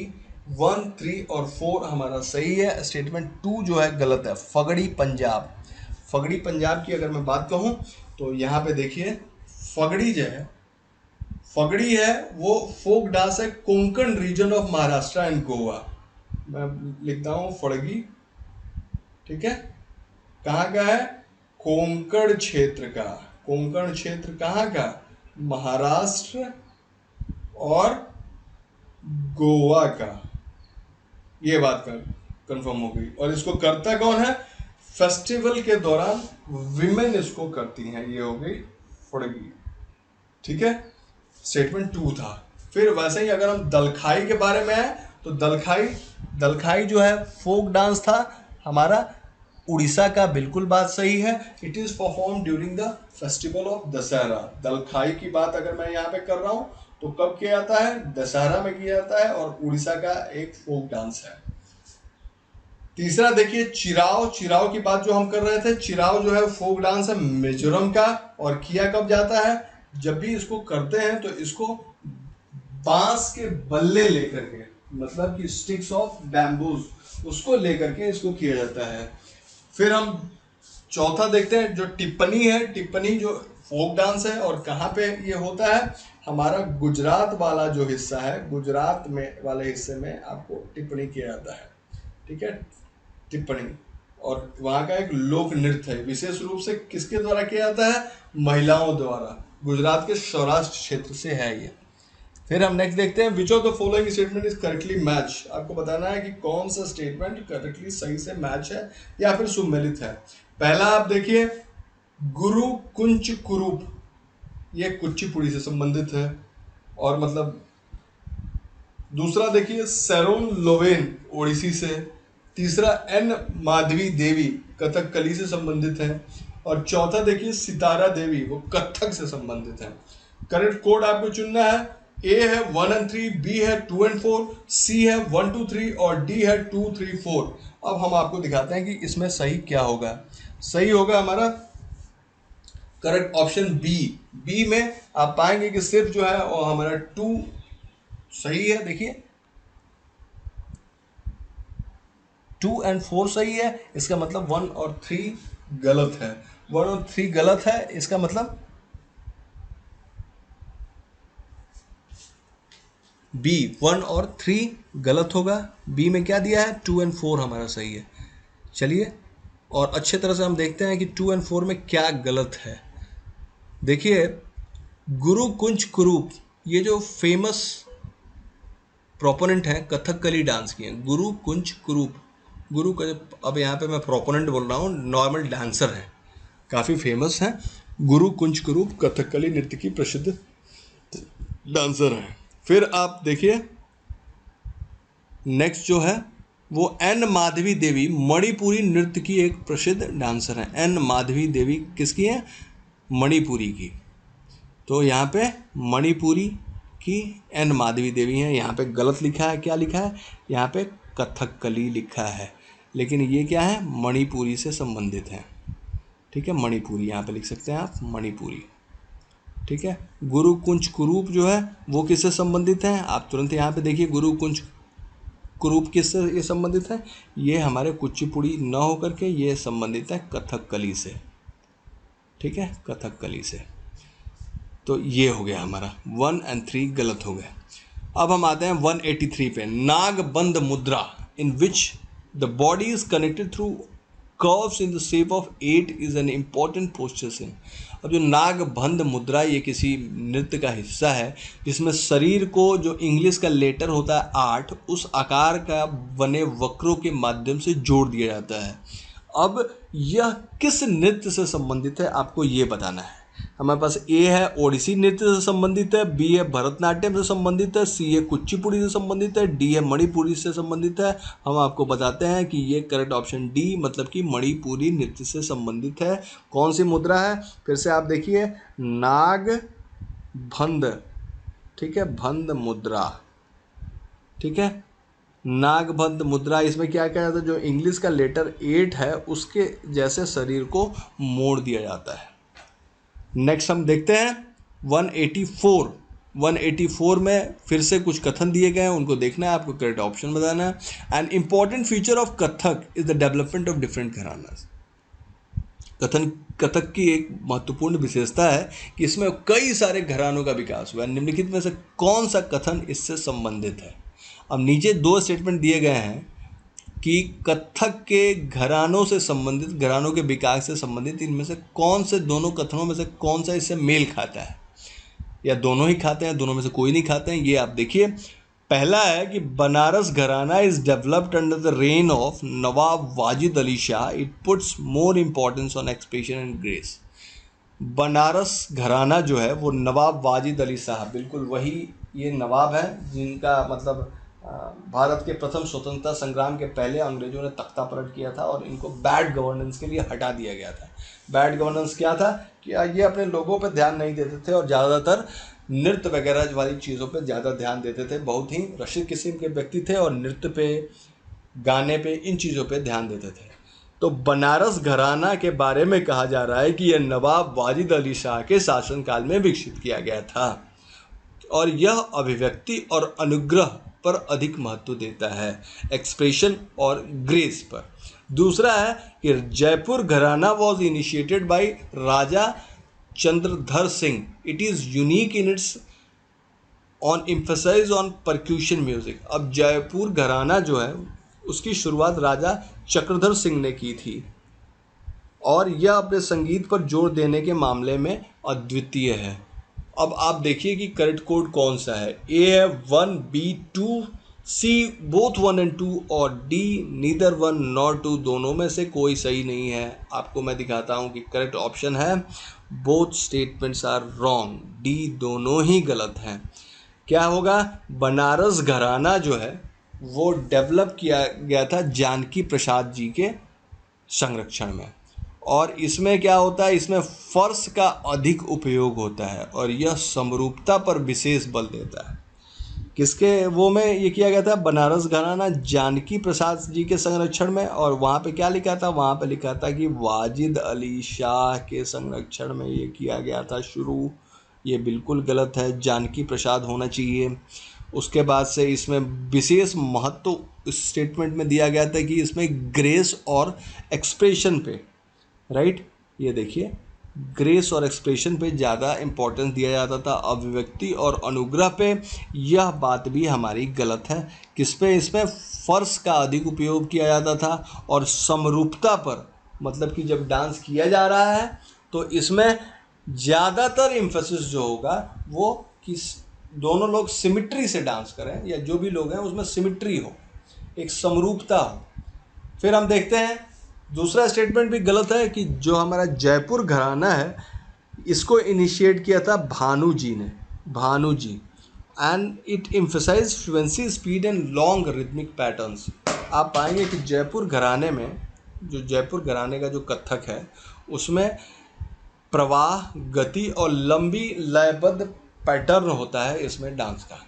1, 3 और 4 हमारा सही है। स्टेटमेंट 2 जो है गलत है। फगड़ी पंजाब, फगड़ी पंजाब की अगर मैं बात कहूँ तो यहाँ पे देखिए, फगड़ी जो है, फगड़ी है वो फोक डांस है Konkan region of Maharashtra and Goa. मैं लिखता हूँ फड़गी, ठीक है। कहाँ का है? कोंकण क्षेत्र का। कोंकण क्षेत्र कहाँ का? महाराष्ट्र और गोवा का। ये बात कंफर्म हो गई। और इसको करता कौन है? फेस्टिवल के दौरान विमेन इसको करती हैं। ये हो गई फड़गी, ठीक है। स्टेटमेंट 2 था। फिर वैसे ही अगर हम दलखाई के बारे में आए तो दलखाई जो है फोक डांस था हमारा उड़ीसा का। बिल्कुल बात सही है। It is perform during the festival of Dussehra. Dalkhai की बात अगर मैं यहाँ पे कर रहा हूँ तो कब किया जाता है? दशहरा में किया जाता है, और उड़ीसा का एक फोक डांस है। तीसरा देखिए, चिराव। चिराव की बात जो हम कर रहे थे, चिराव जो है फोक डांस है मिजोरम का, और किया कब जाता है? जब भी इसको करते हैं तो इसको बांस के बल्ले लेकर के, मतलब कि स्टिक्स ऑफ बैम्बूज, उसको लेकर के इसको किया जाता है। फिर हम चौथा देखते हैं जो टिप्पणी है। टिप्पणी जो फोक डांस है, और कहाँ पे ये होता है? हमारा गुजरात वाला जो हिस्सा है, गुजरात में वाले हिस्से में आपको टिप्पणी किया जाता है, ठीक है। टिप्पणी, और वहाँ का एक लोक नृत्य है। विशेष रूप से किसके द्वारा किया जाता है? महिलाओं द्वारा। गुजरात के सौराष्ट्र क्षेत्र से है ये। फिर हम नेक्स्ट देखते हैं, which of the following statement is correctly match? आपको बताना है कि कौन सा स्टेटमेंट करेक्टली सही से मैच है या फिर सुमेलित है। पहला आप देखिए, गुरु कुंच कुरूप, ये कुचिपुड़ी से संबंधित है, और मतलब दूसरा देखिए सेरोन लोवेन ओडिसी से। तीसरा एन माधवी देवी कथकली से संबंधित है, और चौथा देखिए सितारा देवी, वो कथक से संबंधित है। करेक्ट कोड आपको चुनना है। ए है 1 और 3, बी है 2 और 4, सी है 1, 2, 3 और डी है 2, 3, 4। अब हम आपको दिखाते हैं कि इसमें सही क्या होगा। सही होगा हमारा करेक्ट ऑप्शन बी। बी में आप पाएंगे कि सिर्फ जो है वो हमारा 2 सही है। देखिए 2 और 4 सही है, इसका मतलब 1 और 3 गलत है। 1 और 3 गलत है, इसका मतलब बी 1 और 3 गलत होगा। बी में क्या दिया है, 2 और 4 हमारा सही है। चलिए और अच्छे तरह से हम देखते हैं कि 2 और 4 में क्या गलत है। देखिए, गुरु कुंज कुरूप, ये जो फेमस प्रोपोनेंट हैं कथकली डांस की हैं, गुरु कुंज कुरूप, अब यहाँ पे मैं प्रोपोनेंट बोल रहा हूँ, नॉर्मल डांसर हैं, काफ़ी फेमस हैं। गुरु कुंज कुरूप कथकली नृत्य की प्रसिद्ध डांसर हैं। फिर आप देखिए नेक्स्ट जो है वो एन माधवी देवी, मणिपुरी नृत्य की एक प्रसिद्ध डांसर हैं। एन माधवी देवी किसकी है, मणिपुरी की। तो यहाँ पे मणिपुरी की एन माधवी देवी हैं, यहाँ पे गलत लिखा है। क्या लिखा है यहाँ पे, कथकली लिखा है, लेकिन ये क्या है, मणिपुरी से संबंधित है। ठीक है, मणिपुरी यहाँ पे लिख सकते हैं आप, मणिपुरी। ठीक है, गुरु कुंज कुरूप जो है वो किससे संबंधित है, आप तुरंत यहाँ पे देखिए, गुरु कुंज कुरूप किससे ये संबंधित है, ये हमारे कुचिपुड़ी न होकर के ये संबंधित है कथकली से। ठीक है, कथकली से। तो ये हो गया हमारा 1 और 3 गलत हो गए। अब हम आते हैं 183 पे, Nagabandha Mudra in which the body is connected through curves in the shape of 8 is an important posture in. अब जो नागबंध मुद्रा, ये किसी नृत्य का हिस्सा है जिसमें शरीर को जो इंग्लिश का लेटर होता है 8, उस आकार का बने वक्रों के माध्यम से जोड़ दिया जाता है। अब यह किस नृत्य से संबंधित है, आपको ये बताना है। हमारे पास ए है ओडिसी नृत्य से संबंधित है, बी है भरतनाट्यम से संबंधित है, सी है कुचिपुड़ी से संबंधित है, डी है मणिपुरी से संबंधित है। हम आपको बताते हैं कि ये करेक्ट ऑप्शन डी, मतलब कि मणिपुरी नृत्य से संबंधित है। कौन सी मुद्रा है, फिर से आप देखिए, नागबंध। ठीक है, बंध मुद्रा। ठीक है, नागबंध मुद्रा, इसमें क्या क्या जाता है, जो इंग्लिश का लेटर 8 है उसके जैसे शरीर को मोड़ दिया जाता है। नेक्स्ट हम देखते हैं 184। 184 में फिर से कुछ कथन दिए गए हैं, उनको देखना है, आपको करेक्ट ऑप्शन बताना है। An important feature of Kathak is the development of different gharanas. Kathak की एक महत्वपूर्ण विशेषता है कि इसमें कई सारे घरानों का विकास हुआ है। निम्नलिखित में से कौन सा कथन इससे संबंधित है। अब नीचे 2 स्टेटमेंट दिए गए हैं कि कथक के घरानों से संबंधित, घरानों के विकास से संबंधित, इनमें से कौन से दोनों कथनों में से कौन सा इससे मेल खाता है, या दोनों ही खाते हैं, दोनों में से कोई नहीं खाते हैं, ये आप देखिए। पहला है कि बनारस घराना is developed under the rain of Nawab Wajid Ali Shah, it puts more importance on expression and grace. Banaras घराना जो है वो नवाब वाजिद अली शाह, बिल्कुल वही ये नवाब है जिनका मतलब भारत के प्रथम स्वतंत्रता संग्राम के पहले अंग्रेजों ने तख्ता पलट किया था और इनको बैड गवर्नेंस के लिए हटा दिया गया था। बैड गवर्नेंस क्या था कि ये अपने लोगों पर ध्यान नहीं देते थे और ज़्यादातर नृत्य वगैरह वाली चीज़ों पर ज़्यादा ध्यान देते थे। बहुत ही रसिक किस्म के व्यक्ति थे और नृत्य पे, गाने पे, इन चीज़ों पे ध्यान देते थे। तो बनारस घराना के बारे में कहा जा रहा है कि यह नवाब वाजिद अली शाह के शासनकाल में विकसित किया गया था और यह अभिव्यक्ति और अनुग्रह पर अधिक महत्व देता है, एक्सप्रेशन और ग्रेस पर। दूसरा है कि Jaipur gharana was initiated by Raja Chandradhar Singh, it is unique in its own emphasize on percussion music. अब जयपुर घराना जो है उसकी शुरुआत राजा चक्रधर सिंह ने की थी और यह अपने संगीत पर जोर देने के मामले में अद्वितीय है। अब आप देखिए कि करेक्ट कोड कौन सा है। ए है 1, B 2, C बोथ 1 और 2 और D नीदर 1 नॉर 2, दोनों में से कोई सही नहीं है। आपको मैं दिखाता हूँ कि करेक्ट ऑप्शन है both statements are wrong, D दोनों ही गलत हैं। क्या होगा, बनारस घराना जो है वो डेवलप किया गया था जानकी प्रसाद जी के संरक्षण में और इसमें क्या होता है, इसमें फर्श का अधिक उपयोग होता है और यह समरूपता पर विशेष बल देता है। किसके वो में ये किया गया था, बनारस घराना जानकी प्रसाद जी के संरक्षण में, और वहाँ पे क्या लिखा था, वहाँ पे लिखा था कि वाजिद अली शाह के संरक्षण में ये किया गया था शुरू। ये बिल्कुल गलत है, जानकी प्रसाद होना चाहिए। उसके बाद से इसमें विशेष महत्व इस स्टेटमेंट में दिया गया था कि इसमें ग्रेस और एक्सप्रेशन पे, राइट, ये देखिए ग्रेस और एक्सप्रेशन पे ज़्यादा इम्पोर्टेंस दिया जाता था, अभिव्यक्ति और अनुग्रह पे यह बात भी हमारी गलत है। किस पे? इसमें फर्श का अधिक उपयोग किया जाता था और समरूपता पर, मतलब कि जब डांस किया जा रहा है तो इसमें ज़्यादातर इम्फेसिस जो होगा वो कि दोनों लोग सिमिट्री से डांस करें, या जो भी लोग हैं उसमें सिमिट्री हो, एक समरूपता हो। फिर हम देखते हैं दूसरा स्टेटमेंट भी गलत है कि जो हमारा जयपुर घराना है इसको इनिशिएट किया था भानु जी ने, Bhanu ji, and it emphasise fluency, speed and long rhythmic patterns. आप पाएंगे कि जयपुर घराने में, जो जयपुर घराने का जो कथक है उसमें प्रवाह, गति और लंबी लयबद्ध पैटर्न होता है इसमें डांस का।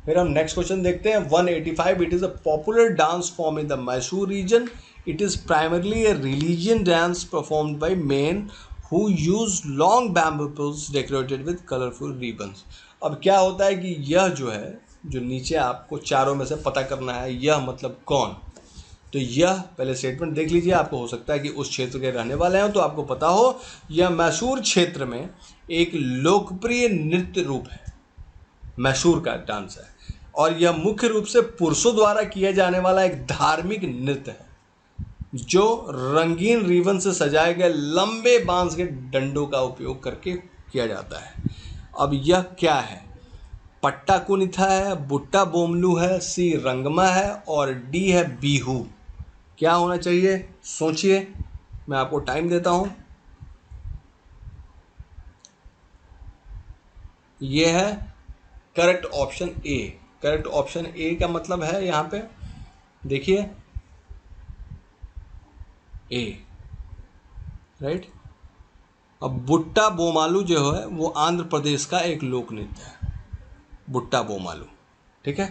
फिर हम नेक्स्ट क्वेश्चन देखते हैं 185। It is a popular dance form in the Mysore region. It is primarily a religion dance performed by men who use long bamboo poles decorated with colorful ribbons। अब क्या होता है कि यह जो है, जो नीचे आपको चारों में से पता करना है यह मतलब कौन, तो यह पहले स्टेटमेंट देख लीजिए। आपको हो सकता है कि उस क्षेत्र के रहने वाले हैं तो आपको पता हो, यह मैसूर क्षेत्र में एक लोकप्रिय नृत्य रूप है, मैसूर का डांस है, और यह मुख्य रूप से पुरुषों द्वारा किया जाने वाला एक धार्मिक नृत्य है जो रंगीन रिबन से सजाए गए लंबे बांस के डंडों का उपयोग करके किया जाता है। अब यह क्या है? पट्टा कुनिथा है, बुट्टा बोमलू है, सी रंगमा है और डी है बीहू। क्या होना चाहिए? सोचिए, मैं आपको टाइम देता हूं। यह है correct option A. Correct option A का मतलब है यहाँ पे देखिए ए, राइट। अब बुट्टा बोमालू जो है वो आंध्र प्रदेश का एक लोक नृत्य है, बुट्टा बोमालू, ठीक है।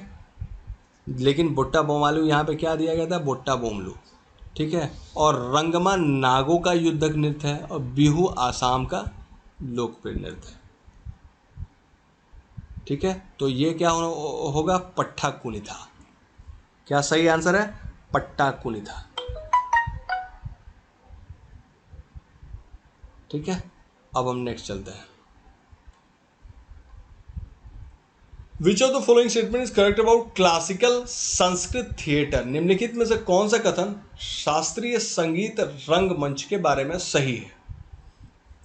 लेकिन बुट्टा बोमालू यहाँ पे क्या दिया गया था? बुट्टा बोमलू, ठीक है। और रंगमा नागों का युद्धक नृत्य है और बिहू आसाम का लोकप्रिय नृत्य है, ठीक है। तो ये क्या होगा? पट्टा कुनिथा। क्या सही आंसर है? पट्टा कुनिथा, ठीक है। अब हम नेक्स्ट चलते हैं। Which of the following statement is correct about classical Sanskrit theatre? निम्नलिखित में से कौन सा कथन शास्त्रीय संगीत रंगमंच के बारे में सही है?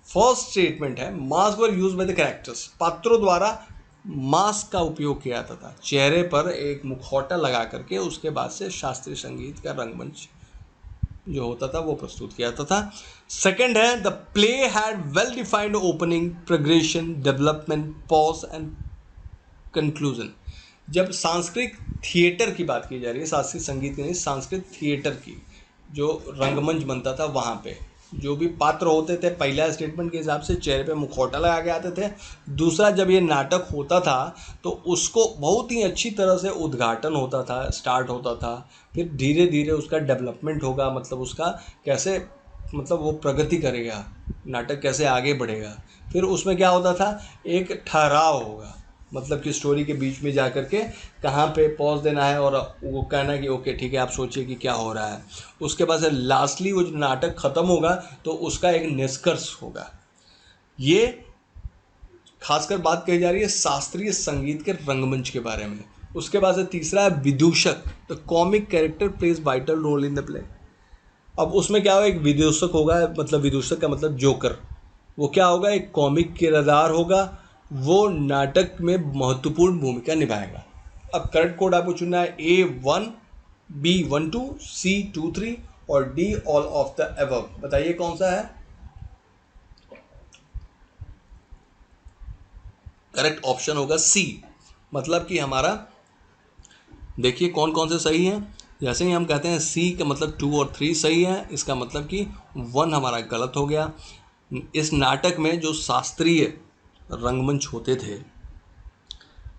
फर्स्ट स्टेटमेंट है mask were use by the characters. पात्रों द्वारा मास्क का उपयोग किया जाता था, चेहरे पर एक मुखौटा लगा करके उसके बाद से शास्त्रीय संगीत का रंगमंच जो होता था वो प्रस्तुत किया जाता था। सेकंड है the play had well defined opening, progression, development, pause and conclusion. जब सांस्कृतिक थिएटर की बात की जा रही है, शास्त्रीय संगीत की नहीं, सांस्कृतिक थिएटर की, जो रंगमंच बनता था वहाँ पे जो भी पात्र होते थे, पहला स्टेटमेंट के हिसाब से चेहरे पे मुखौटा लगा के आते थे। दूसरा, जब ये नाटक होता था तो उसको बहुत ही अच्छी तरह से उद्घाटन होता था, स्टार्ट होता था, फिर धीरे धीरे उसका डेवलपमेंट होगा, मतलब उसका कैसे, मतलब वो प्रगति करेगा, नाटक कैसे आगे बढ़ेगा। फिर उसमें क्या होता था? एक ठहराव होगा, मतलब कि स्टोरी के बीच में जा कर के कहाँ पे पॉज देना है और वो कहना कि ओके ठीक है आप सोचिए कि क्या हो रहा है। उसके बाद से लास्टली वो जो नाटक ख़त्म होगा तो उसका एक निष्कर्ष होगा। ये खासकर बात कही जा रही है शास्त्रीय संगीत के रंगमंच के बारे में। उसके बाद से तीसरा है Vidushaka. The comic character plays vital role in the play. अब उसमें क्या होगा? एक विदूषक होगा, मतलब विदूषक का मतलब जोकर। वो क्या होगा? एक कॉमिक किरदार होगा, वो नाटक में महत्वपूर्ण भूमिका निभाएगा। अब करेक्ट कोड आपको चुनना है A1, B12, C23 और D all of the above. बताइए कौन सा है? करेक्ट ऑप्शन होगा C। मतलब कि हमारा देखिए कौन कौन से सही हैं। जैसे ही हम कहते हैं C का मतलब 2 और 3 सही है, इसका मतलब कि 1 हमारा गलत हो गया। इस नाटक में जो शास्त्रीय रंगमंच होते थे,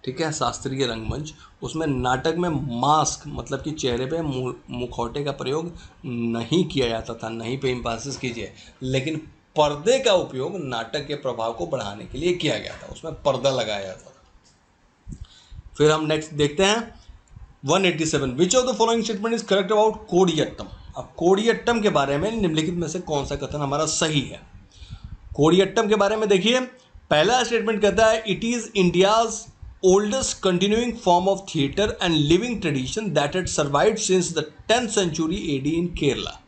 ठीक है, शास्त्रीय रंगमंच, उसमें नाटक में मास्क मतलब कि चेहरे पे मुखौटे का प्रयोग नहीं किया जाता था, नहीं पे एम्फेसिस कीजिए, लेकिन पर्दे का उपयोग नाटक के प्रभाव को बढ़ाने के लिए किया गया था, उसमें पर्दा लगाया जाता था। फिर हम नेक्स्ट देखते हैं 187, which of the following statement is correct about Koodiyattam. अब कोडियट्टम के बारे में निम्नलिखित में से कौन सा कथन हमारा सही है। कोडियट्टम के बारे में देखिए, पहला स्टेटमेंट कहता है it is India's oldest continuing form of theatre and living tradition that had survived since the 10th century AD इन केरला।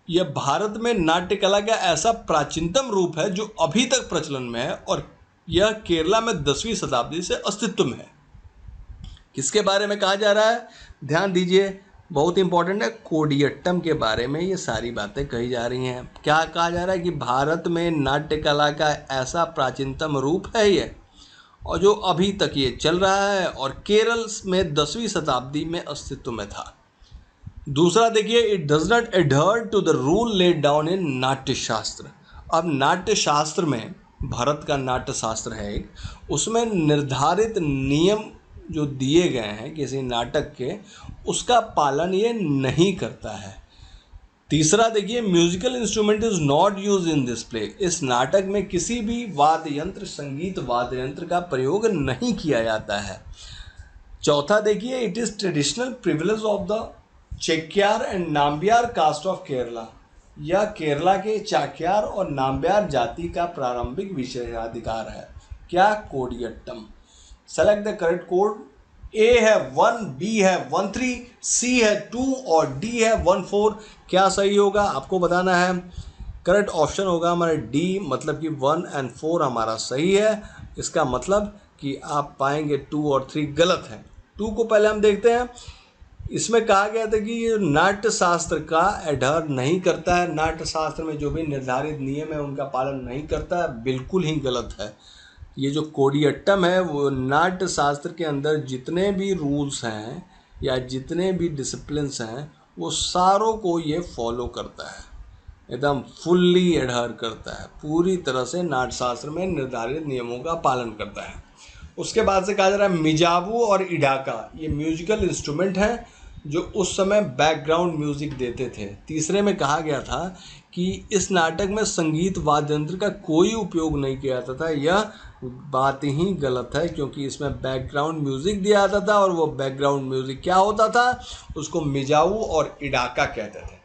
यह भारत में नाट्य कला का ऐसा प्राचीनतम रूप है जो अभी तक प्रचलन में है और यह केरला में 10वीं शताब्दी से अस्तित्व में है। किसके बारे में कहा जा रहा है, ध्यान दीजिए, बहुत इंपॉर्टेंट है। कोडियट्टम के बारे में ये सारी बातें कही जा रही हैं। क्या कहा जा रहा है कि भारत में नाट्य कला का ऐसा प्राचीनतम रूप है ये, और जो अभी तक ये चल रहा है और केरल में 10वीं शताब्दी में अस्तित्व में था। दूसरा देखिए, it does not adhere to the rule laid down in Natya Shastra. अब नाट्य शास्त्र में, भारत का नाट्य शास्त्र है एक, उसमें निर्धारित नियम जो दिए गए हैं किसी नाटक के, उसका पालन ये नहीं करता है। तीसरा देखिए, musical instrument is not use in this play. इस नाटक में किसी भी वाद्य यंत्र, संगीत वाद्य यंत्र का प्रयोग नहीं किया जाता है। चौथा देखिए, it is traditional privilege of the Chakyar and Nambiar caste of Kerala. यह केरला के चाक्यार और नाम्बियार जाति का प्रारंभिक विशेषाधिकार है। क्या, Koodiyattam. Select the correct code. A है 1, बी है 13, सी है 2 और डी है 14। क्या सही होगा आपको बताना है। करेक्ट ऑप्शन होगा हमारा डी, मतलब कि 1 और 4 हमारा सही है। इसका मतलब कि आप पाएंगे 2 और 3 गलत है। 2 को पहले हम देखते हैं। इसमें कहा गया था कि ये नाट्य शास्त्र का एडहर नहीं करता है, नाट्य शास्त्र में जो भी निर्धारित नियम है उनका पालन नहीं करता है, बिल्कुल ही गलत है। ये जो कोडियट्टम है वो नाट्य शास्त्र के अंदर जितने भी रूल्स हैं या जितने भी डिसिप्लिन्स हैं वो सारों को ये फॉलो करता है, एकदम फुल्ली एडहर करता है, पूरी तरह से नाट्य शास्त्र में निर्धारित नियमों का पालन करता है। उसके बाद से कहा जा रहा है मिजाबू और इडाका, ये म्यूजिकल इंस्ट्रूमेंट हैं जो उस समय बैकग्राउंड म्यूजिक देते थे। तीसरे में कहा गया था कि इस नाटक में संगीत वाद्य यंत्र का कोई उपयोग नहीं किया जाता था। यह बात ही गलत है क्योंकि इसमें बैकग्राउंड म्यूजिक दिया जाता था और वो बैकग्राउंड म्यूजिक क्या होता था, उसको मिजाऊ और इडाका कहते थे।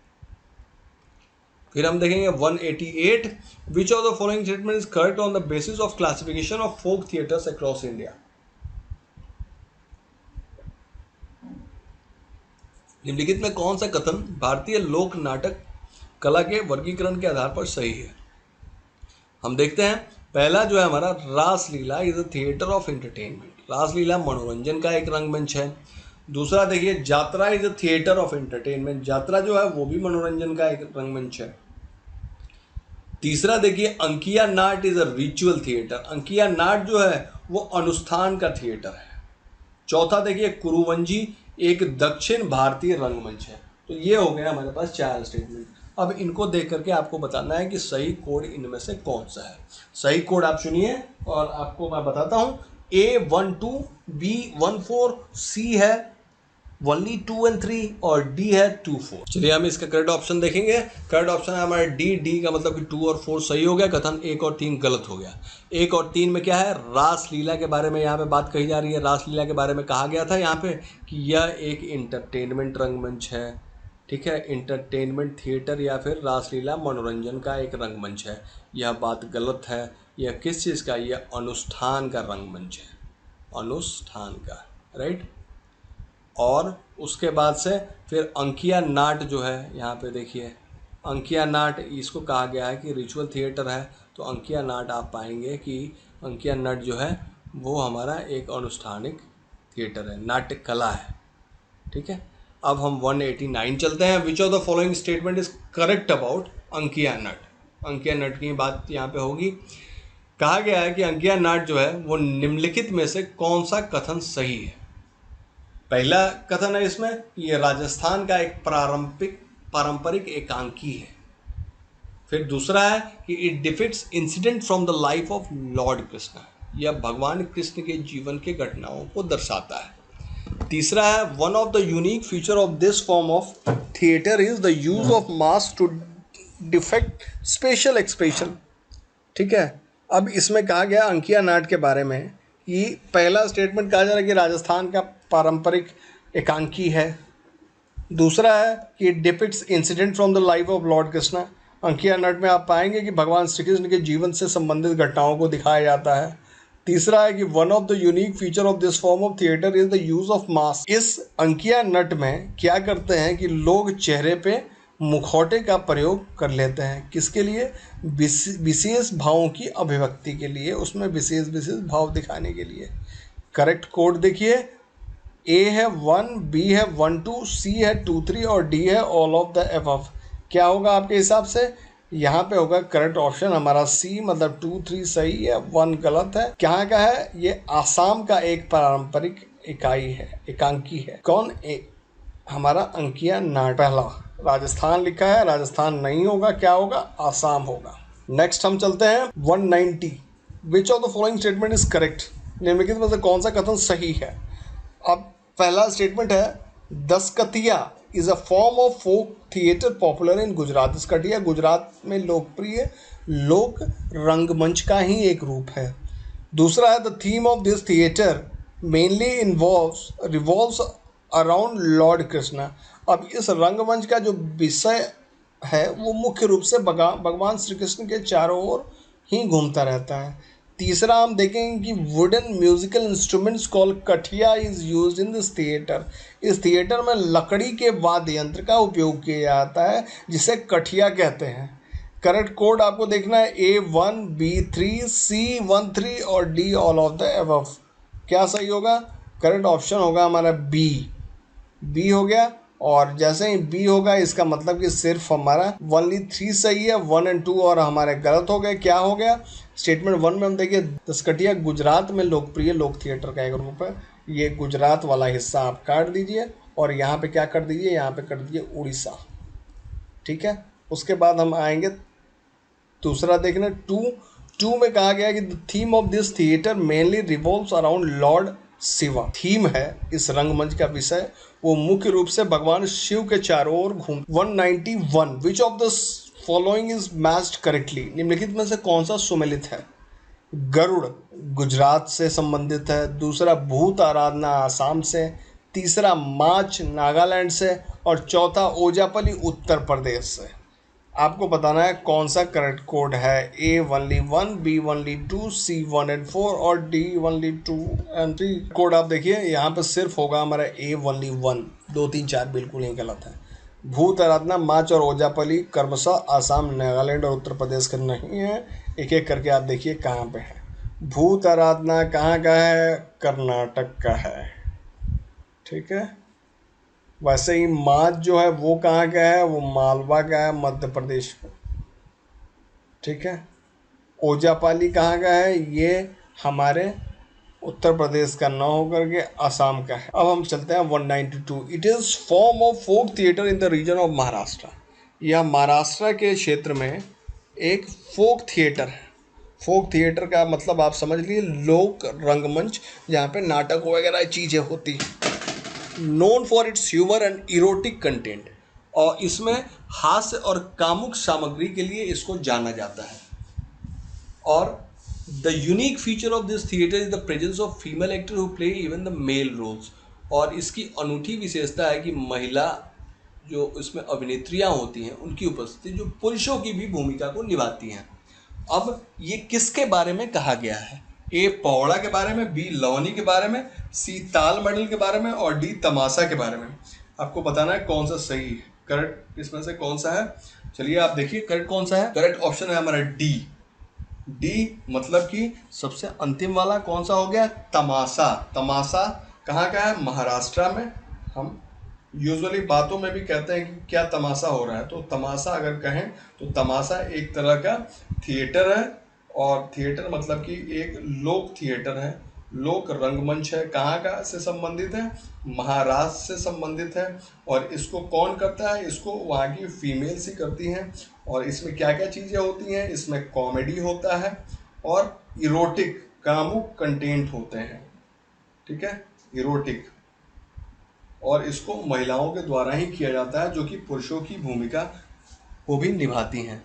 फिर हम देखेंगे 188, which of the following statement is correct on the basis of classification of folk theatres across India. निम्नलिखित में कौन सा कथन भारतीय लोक नाटक कला के वर्गीकरण के आधार पर सही है। हम देखते हैं, पहला जो है हमारा Raslila is a theatre of entertainment. Raslila मनोरंजन का एक रंगमंच है। दूसरा देखिए, Jatra is a theatre of entertainment. Jatra जो है वो भी मनोरंजन का एक रंगमंच है। तीसरा देखिए, Ankia Naat is a ritual theatre. Ankia Naat जो है वो अनुष्ठान का थिएटर है। चौथा देखिए, कुरुवंजी एक दक्षिण भारतीय रंगमंच है। तो ये हो गया हमारे पास 4 स्टेटमेंट। अब इनको देख करके आपको बताना है कि सही कोड इनमें से कौन सा है। सही कोड आप सुनिए और आपको मैं बताता हूँ। A12, B14, C है only 2 और 3 और D है 2, 4। चलिए हम इसका करेक्ट ऑप्शन देखेंगे। करेक्ट ऑप्शन है हमारा डी का मतलब कि 2 और 4 सही हो गया। कथन 1 और 3 गलत हो गया। 1 और 3 में क्या है, रासलीला के बारे में यहाँ पे बात कही जा रही है। रासलीला के बारे में कहा गया था यहाँ पे कि यह एक इंटरटेनमेंट रंगमंच है। ठीक है, इंटरटेनमेंट थिएटर या फिर रासलीला मनोरंजन का एक रंगमंच है। यह बात गलत है। यह किस चीज़ का, यह अनुष्ठान का रंगमंच है, अनुष्ठान का, राइट। और उसके बाद से फिर अंकिया नाट जो है, यहाँ पे देखिए अंकिया नाट, इसको कहा गया है कि रिचुअल थिएटर है। तो अंकिया नाट आप पाएंगे कि अंकिया नाट जो है वो हमारा एक अनुष्ठानिक थिएटर है, नाट्य कला है। ठीक है, अब हम 189 चलते हैं। Which of the following statement is correct about Ankia Nat. Ankia Nat की बात यहाँ पे होगी। कहा गया है कि अंकिया नाट जो है वो निम्नलिखित में से कौन सा कथन सही है। पहला कथन है इसमें कि ये राजस्थान का एक पारंपरिक एकांकी है। फिर दूसरा है कि it depicts incident from the life of Lord Krishna. यह भगवान कृष्ण के जीवन के घटनाओं को दर्शाता है। तीसरा है, one of the unique feature of this form of theatre is the use of mask to defect special expression. ठीक है, अब इसमें कहा गया अंकिया नाट के बारे में ये पहला स्टेटमेंट कहा जा रहा है कि राजस्थान का पारंपरिक एकांकी है। दूसरा है कि depicts incident from the life of Lord Krishna. Ankia Nat में आप पाएंगे कि भगवान श्री कृष्ण के जीवन से संबंधित घटनाओं को दिखाया जाता है। तीसरा है कि one of the unique feature of this form of theatre is the use of mask. इस अंकिया नट में क्या करते हैं कि लोग चेहरे पे मुखौटे का प्रयोग कर लेते हैं। किसके लिए? विशेष भावों की अभिव्यक्ति के लिए, उसमें विशेष भाव दिखाने के लिए। करेक्ट कोड देखिए, ए है 1, बी है 1 2, सी है 2 3 और डी है ऑल ऑफ द अबव। क्या होगा आपके हिसाब से? यहाँ पे होगा करेक्ट ऑप्शन हमारा सी, मतलब 2 3 सही है, 1 गलत है। कहाँ का है? ये आसाम का एक पारंपरिक इकाई है, एकांकी है। कौन? हमारा अंकिया नाट। पहला राजस्थान लिखा है, राजस्थान नहीं होगा, क्या होगा? आसाम होगा। नेक्स्ट हम चलते हैं 190। विच of the following statement is correct? निम्नलिखित में से कौन सा कथन सही है? अब पहला स्टेटमेंट है Daskathia is a form of folk theatre popular in Gujarat. Daskathia Gujarat में लोकप्रिय लोक रंगमंच का ही एक रूप है। दूसरा है the theme of this theatre mainly revolves around Lord Krishna. अब इस रंगमंच का जो विषय है वो मुख्य रूप से भगवान श्री कृष्ण के चारों ओर ही घूमता रहता है। तीसरा हम देखेंगे कि wooden musical instruments called Kathia is used in this theatre. इस थिएटर में लकड़ी के वाद्य यंत्र का उपयोग किया जाता है जिसे कठिया कहते हैं। करेक्ट कोड आपको देखना है A1, B3, C13 और D all of the above. क्या सही होगा? करेक्ट ऑप्शन होगा हमारा बी हो गया। और जैसे ही बी होगा इसका मतलब कि सिर्फ हमारा ओनली 3 सही है, 1 और 2 और हमारे गलत हो गए। क्या हो गया? स्टेटमेंट 1 में हम देखिए दसकटिया गुजरात में लोकप्रिय लोक थिएटर का एक रूप है। ये गुजरात वाला हिस्सा आप काट दीजिए और यहाँ पे क्या कर दीजिए? यहाँ पे कर दीजिए उड़ीसा। ठीक है, उसके बाद हम आएंगे दूसरा देखने 2 में कहा गया कि the theme of this theatre mainly revolves around Lord Shiva. Theme है इस रंगमंच का विषय वो मुख्य रूप से भगवान शिव के चारों ओर घूम। 191 विच of the following is matched correctly? निम्नलिखित में से कौन सा सुमेलित है? गरुड़ गुजरात से संबंधित है। दूसरा भूत आराधना आसाम से। तीसरा माच नागालैंड से और चौथा ओजापली उत्तर प्रदेश से। आपको बताना है कौन सा करेक्ट कोड है। A only 1, B only 2, C 1 and 4 और D only 2 and 3। कोड आप देखिए यहाँ पे सिर्फ होगा हमारा A only 1, 2 3 4 बिल्कुल ही गलत है। भूत आराधना माच और ओजापली क्रमशः आसाम नागालैंड और उत्तर प्रदेश का नहीं है। एक एक करके आप देखिए कहाँ पे है। भूत आराधना कहाँ का है? कर्नाटक का है। ठीक है, वैसे ही माच जो है वो कहाँ का है? वो मालवा का है, मध्य प्रदेश का। ठीक है, ओजापाली कहाँ का है? ये हमारे उत्तर प्रदेश का न होकर के आसाम का है। अब हम चलते हैं 192। It is form of folk theatre in the region of Maharashtra. यह महाराष्ट्र के क्षेत्र में एक फोक थिएटर है। फोक थिएटर का मतलब आप समझ लीजिए लोक रंगमंच जहाँ पे नाटक वगैरह चीज़ें होती हैं। Known for its humour and erotic content, और इसमें हास्य और कामुक सामग्री के लिए इसको जाना जाता है। और the unique feature of this theatre is the presence of female actor who play even the male roles. और इसकी अनूठी विशेषता है कि महिला जो इसमें अभिनेत्रियां होती हैं उनकी उपस्थिति जो पुरुषों की भी भूमिका को निभाती हैं। अब ये किसके बारे में कहा गया है? A पौड़ा के बारे में, B लवनी के बारे में, C ताल मंडल के बारे में और D तमाशा के बारे में। आपको बताना है कौन सा सही है। करेक्ट इसमें से कौन सा है? चलिए आप देखिए करेक्ट कौन सा है। करेक्ट ऑप्शन है हमारा डी मतलब कि सबसे अंतिम वाला कौन सा हो गया? तमाशा। तमाशा कहाँ का है? महाराष्ट्र में। हम यूजुअली बातों में भी कहते हैं कि क्या तमाशा हो रहा है, तो तमाशा अगर कहें तो तमाशा एक तरह का थिएटर है। और थिएटर मतलब कि एक लोक थिएटर है, लोक रंगमंच है। कहाँ का से संबंधित है? महाराष्ट्र से संबंधित है। और इसको कौन करता है? इसको वहाँ की फीमेल्स ही करती हैं। और इसमें क्या क्या चीज़ें होती हैं? इसमें कॉमेडी होता है और इरोटिक कामुक कंटेंट होते हैं। ठीक है, इरोटिक। और इसको महिलाओं के द्वारा ही किया जाता है जो कि पुरुषों की भूमिका को भी निभाती हैं।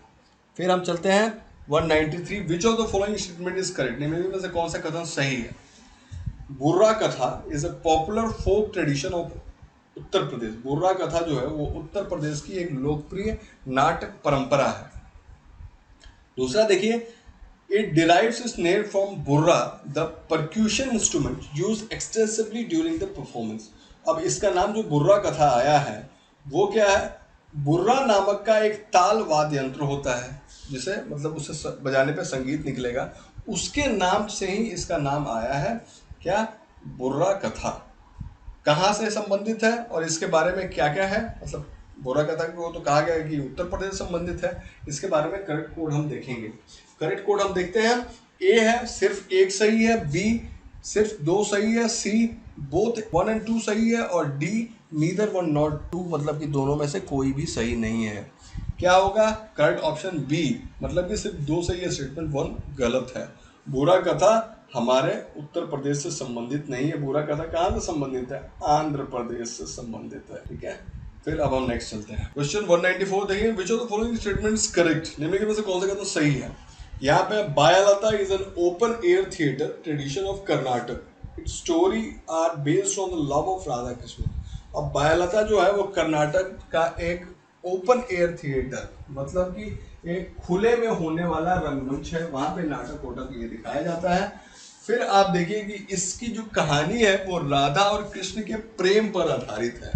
फिर हम चलते हैं 193। विच of the following statement is correct? निम्नलिखित में से कौन सा कथन सही है? Burra Katha is a popular folk tradition of Uttar Pradesh. Burra Katha जो है वो उत्तर प्रदेश की एक लोकप्रिय नाटक परंपरा है। दूसरा देखिए, it derives it's name from बुर्रा the percussion instrument use extensively during the performance. अब इसका नाम जो बुर्रा कथा आया है वो क्या है, बुर्रा नामक का एक ताल वाद्य यंत्र होता है जिसे मतलब उसे बजाने पे संगीत निकलेगा, उसके नाम से ही इसका नाम आया है। क्या? बुर्रा कथा। कहाँ से संबंधित है और इसके बारे में क्या क्या है, मतलब बुर्रा कथा को तो कहा गया है कि उत्तर प्रदेश से संबंधित है। इसके बारे में करेक्ट कोड हम देखेंगे। करेक्ट कोड हम देखते हैं। ए है सिर्फ एक सही है, बी सिर्फ दो सही है, सी बोथ 1 and 2 सही है और डी नीदर 1 नॉट 2 मतलब कि दोनों में से कोई भी सही नहीं है। क्या होगा? करेक्ट ऑप्शन बी, मतलब कि सिर्फ दो सही है, स्टेटमेंट 1 गलत है। बुर्रा कथा हमारे उत्तर प्रदेश से संबंधित नहीं है। बुर्रा कथा कहाँ से संबंधित है? आंध्र प्रदेश से संबंधित है। ठीक है, फिर अब हम नेक्स्ट चलते हैं। क्वेश्चन 194 देखिए, विच of the following statement is correct. निम्नलिखित में से कौन सा कथन सही है? यहाँ पे Bayalata is an open air theatre tradition of Karnataka, its story are based on the love of Radha Krishna. अब बायालता जो है वो कर्नाटक का एक ओपन एयर थिएटर, मतलब कि एक खुले में होने वाला रंगमंच है, वहां पे नाटक वाटक ये दिखाया जाता है। फिर आप देखिए कि इसकी जो कहानी है वो राधा और कृष्ण के प्रेम पर आधारित है।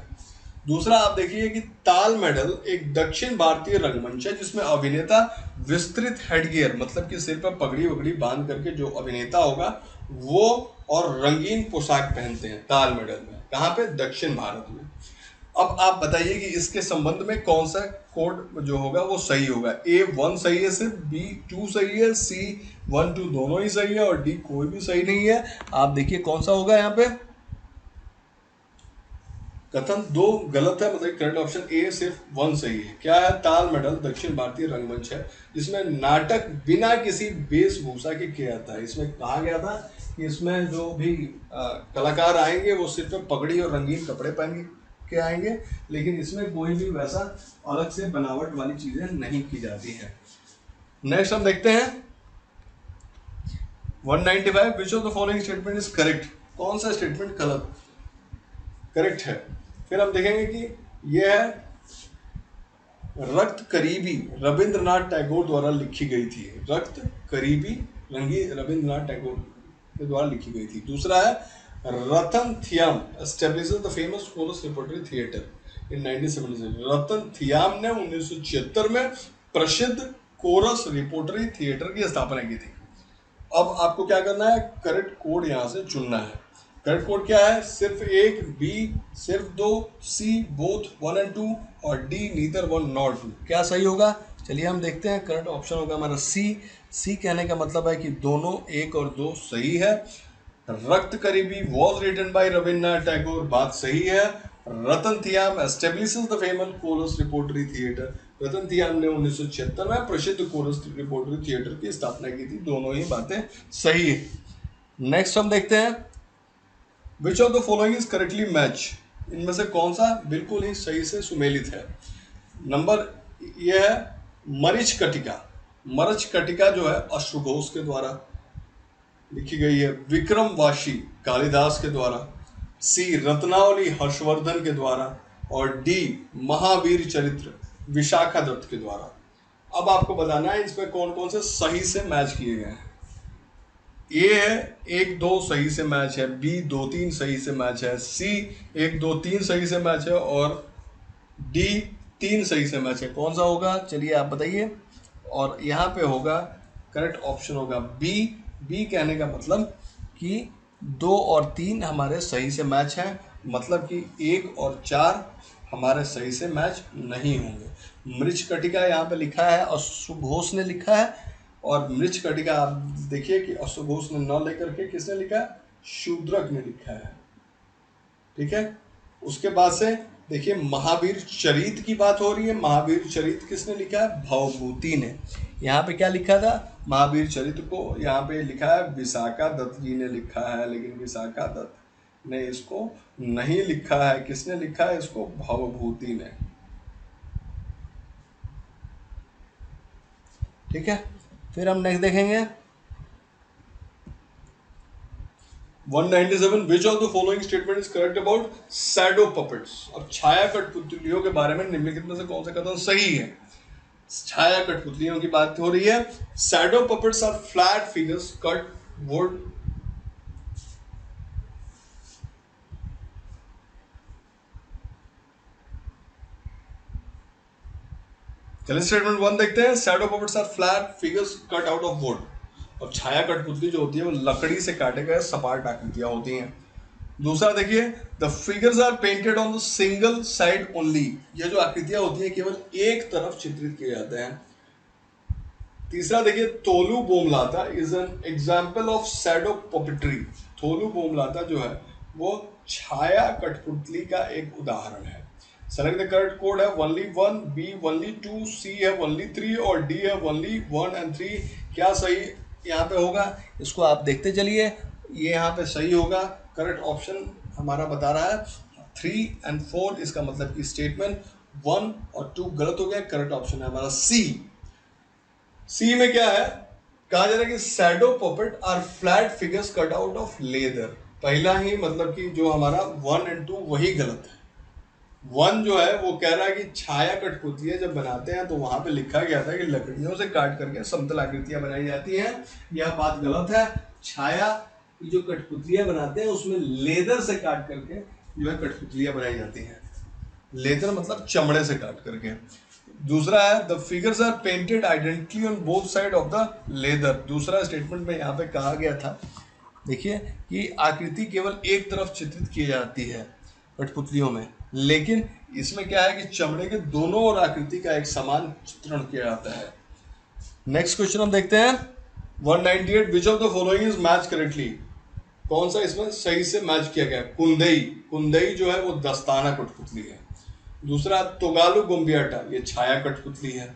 दूसरा आप देखिए कि ताल मेडल एक दक्षिण भारतीय रंगमंच है जिसमें अभिनेता विस्तृत हेडगियर, मतलब कि सिर पर पगड़ी वगड़ी बांध करके जो अभिनेता होगा वो और रंगीन पोशाक पहनते हैं ताल मेडल में। कहाँ पे? दक्षिण भारत में। अब आप बताइए कि इसके संबंध में कौन सा कोड जो होगा वो सही होगा। ए 1 सही है सिर्फ, बी 2 सही है, सी 1 2 दोनों ही सही है और डी कोई भी सही नहीं है। आप देखिए कौन सा होगा यहाँ पे। कथन 2 गलत है, मतलब करेक्ट ऑप्शन ए सिर्फ 1 सही है। क्या है? ताल मेडल दक्षिण भारतीय रंगमंच है जिसमें नाटक बिना किसी वेशभूषा के किया जाता है। इसमें कहा गया था कि इसमें जो भी कलाकार आएंगे वो सिर्फ पगड़ी और रंगीन कपड़े पहन के आएंगे, लेकिन इसमें कोई भी वैसा अलग से बनावट वाली चीजें नहीं की जाती है। नेक्स्ट हम देखते हैं 195, विच of the following statement is correct. कौन सा स्टेटमेंट गलत करेक्ट है? फिर हम देखेंगे कि यह है रक्त करीबी रविंद्रनाथ टैगोर द्वारा लिखी गई थी। रक्त करीबी रविंद्रनाथ टैगोर के द्वारा लिखी गई थी। दूसरा है Ratan Thiyam establishes the famous chorus repertory theatre in 1976। Ratan Thiyam ने 1976 में प्रसिद्ध कोरस रिपोर्टरी थिएटर की स्थापना की थी। अब आपको क्या करना है? करेक्ट कोड यहां से चुनना है। करेक्ट कोड क्या है? सिर्फ एक, बी सिर्फ 2, सी बोथ 1 and 2 और डी नीदर 1 नॉट 2। क्या सही होगा? चलिए हम देखते हैं। करेक्ट ऑप्शन होगा हमारा सी। सी कहने का मतलब है कि दोनों 1 और 2 सही है। Rakta Karabi was written by Rabindranath Tagore, बात सही है। Ratan Thiyam establishes the famous chorus repertory theatre, Ratan Thiyam ने 1976 में प्रसिद्ध कोरस रिपोर्टरी थिएटर की स्थापना की थी। दोनों ही बातें सही है। नेक्स्ट हम देखते हैं which of the following is correctly match. इनमें से कौन सा बिल्कुल ही सही से सुमेलित है? नंबर यह है मरीच कटिका। मरच कटिका जो है अश्वघोष के द्वारा लिखी गई है। विक्रमवासी कालिदास के द्वारा, सी रत्नावली हर्षवर्धन के द्वारा और डी महावीर चरित्र विशाखा दत्त के द्वारा। अब आपको बताना है इसमें कौन कौन से सही से मैच किए गए हैं। ए है 1 2 सही से मैच है, बी 2 3 सही से मैच है, सी 1 2 3 सही से मैच है और डी 3 सही से मैच है। कौन सा होगा? चलिए आप बताइए। और यहाँ पे होगा करेक्ट ऑप्शन होगा बी। बी कहने का मतलब कि 2 और 3 हमारे सही से मैच हैं, मतलब कि 1 और 4 हमारे सही से मैच नहीं होंगे। मृच कटिका यहाँ पे लिखा है और सुघोष ने लिखा है, और मृच कटिका आप देखिए कि अश्वघोष ने न लेकर के किसने लिखा है? शूद्रक ने लिखा है। ठीक है, उसके बाद से देखिए महावीर चरित की बात हो रही है। महावीर चरित किसने लिखा है? भवभूति ने। यहाँ पे क्या लिखा था? महावीर चरित को यहाँ पे लिखा है विशाखा दत्त जी ने लिखा है, लेकिन विशाखा दत्त ने इसको नहीं लिखा है। किसने लिखा है इसको? भवभूति ने। ठीक है, फिर हम नेक्स्ट देखेंगे 197 विच of the following statement is correct about shadow puppets. अब छाया कठपुतलियों के बारे में निम्नलिखित में से कौन सा कथन सही है? छाया कठपुतलियों की बात हो रही है। Shadow puppets are flat figures cut wood. चलिए स्टेटमेंट 1 देखते हैं। Shadow puppets are flat figures cut out of wood. और छाया कठपुतली जो होती है वो लकड़ी से काटे गए सपाट आकृतियां होती हैं। दूसरा देखिए, the figures are painted on the single side only. ये जो आकृतियां होती हैं केवल एक तरफ चित्रित किए जाते हैं। तीसरा देखिए, Tholu Bommalata is an example of shadow puppetry. Tholu Bommalata जो है वो छाया कठपुतली का एक उदाहरण है। सेलेक्ट द करेक्ट कोड है ओनली 1, बी ओनली 2, सी है ओनली 3 और डी है ओनली 1 एंड 3। क्या सही यहाँ पे होगा इसको आप देखते चलिए। ये यहाँ पे सही होगा। करेक्ट ऑप्शन हमारा बता रहा है 3 एंड 4। इसका मतलब कि स्टेटमेंट 1 और 2 गलत हो गया। करेक्ट ऑप्शन है हमारा सी। सी में क्या है? कहा जा रहा है कि shadow puppet are flat figures cut out of leather. पहला ही मतलब कि जो हमारा 1 एंड 2 वही गलत है। 1 जो है वो कह रहा है कि छाया कठपुतलियां जब बनाते हैं तो वहां पे लिखा गया था कि लकड़ियों से काट करके समतल आकृतियां बनाई जाती हैं। यह बात गलत है। छाया की जो कठपुतलियां बनाते हैं उसमें लेदर से काट करके जो है कठपुतलियां बनाई जाती हैं। लेदर मतलब चमड़े से काट करके। दूसरा है the figures are painted identically on both side of the leather. दूसरा स्टेटमेंट में यहाँ पे कहा गया था देखिए कि आकृति केवल एक तरफ चित्रित की जाती है कठपुतलियों में, लेकिन इसमें क्या है कि चमड़े के दोनों ओर आकृति का एक समान चित्रण किया जाता है। नेक्स्ट क्वेश्चन हम देखते हैं 198 विच of the following is match correctly. कौन सा इसमें सही से मैच किया गया? कुंदई। कुंदई जो है वो दस्ताना कठपुतली है। दूसरा तोगालू गुम्बियाटा, ये छाया कठपुतली है।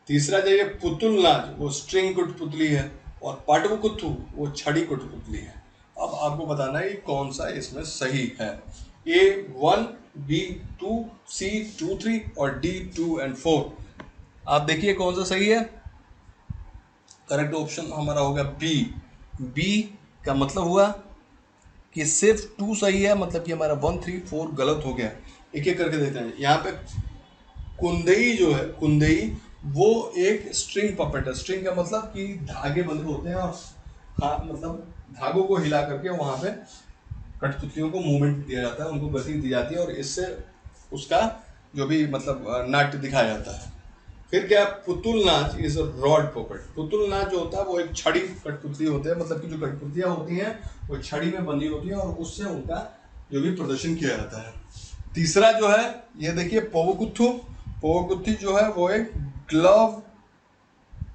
तीसरा जो ये पुतुल नाच वो स्ट्रिंग कठपुतली है। और पाटवकुत्थु वो छड़ी कठपुतली है। अब आपको बताना है कि कौन सा इसमें सही है। A 1, B 2, C 2 3 और D 2 and 4। आप देखिए कौन सा सही है। करेक्ट ऑप्शन हमारा होगा B। B का मतलब हुआ कि सिर्फ 2 सही है, मतलब कि हमारा 1 3 4 गलत हो गया। एक एक करके देखते हैं। यहाँ पे कुंदई जो है, कुंदई वो एक स्ट्रिंग पपेट है। स्ट्रिंग का मतलब कि धागे बंधे होते हैं और हाँ मतलब धागों को हिला करके वहां पे कठपुतलियों को मूवमेंट दिया जाता है, उनको गति दी जाती है और इससे उसका जो भी मतलब नाट्य दिखाया जाता है। फिर क्या, Putul Nach is a rod puppet. Putul नाच जो होता है वो एक छड़ी कठपुतली होते हैं, मतलब कि जो कठपुतलियां होती हैं वो छड़ी में बंधी होती हैं और उससे उनका जो भी प्रदर्शन किया जाता है। तीसरा जो है ये देखिए पोवकुत्थु। पोवकुत्थी जो है वो एक ग्लव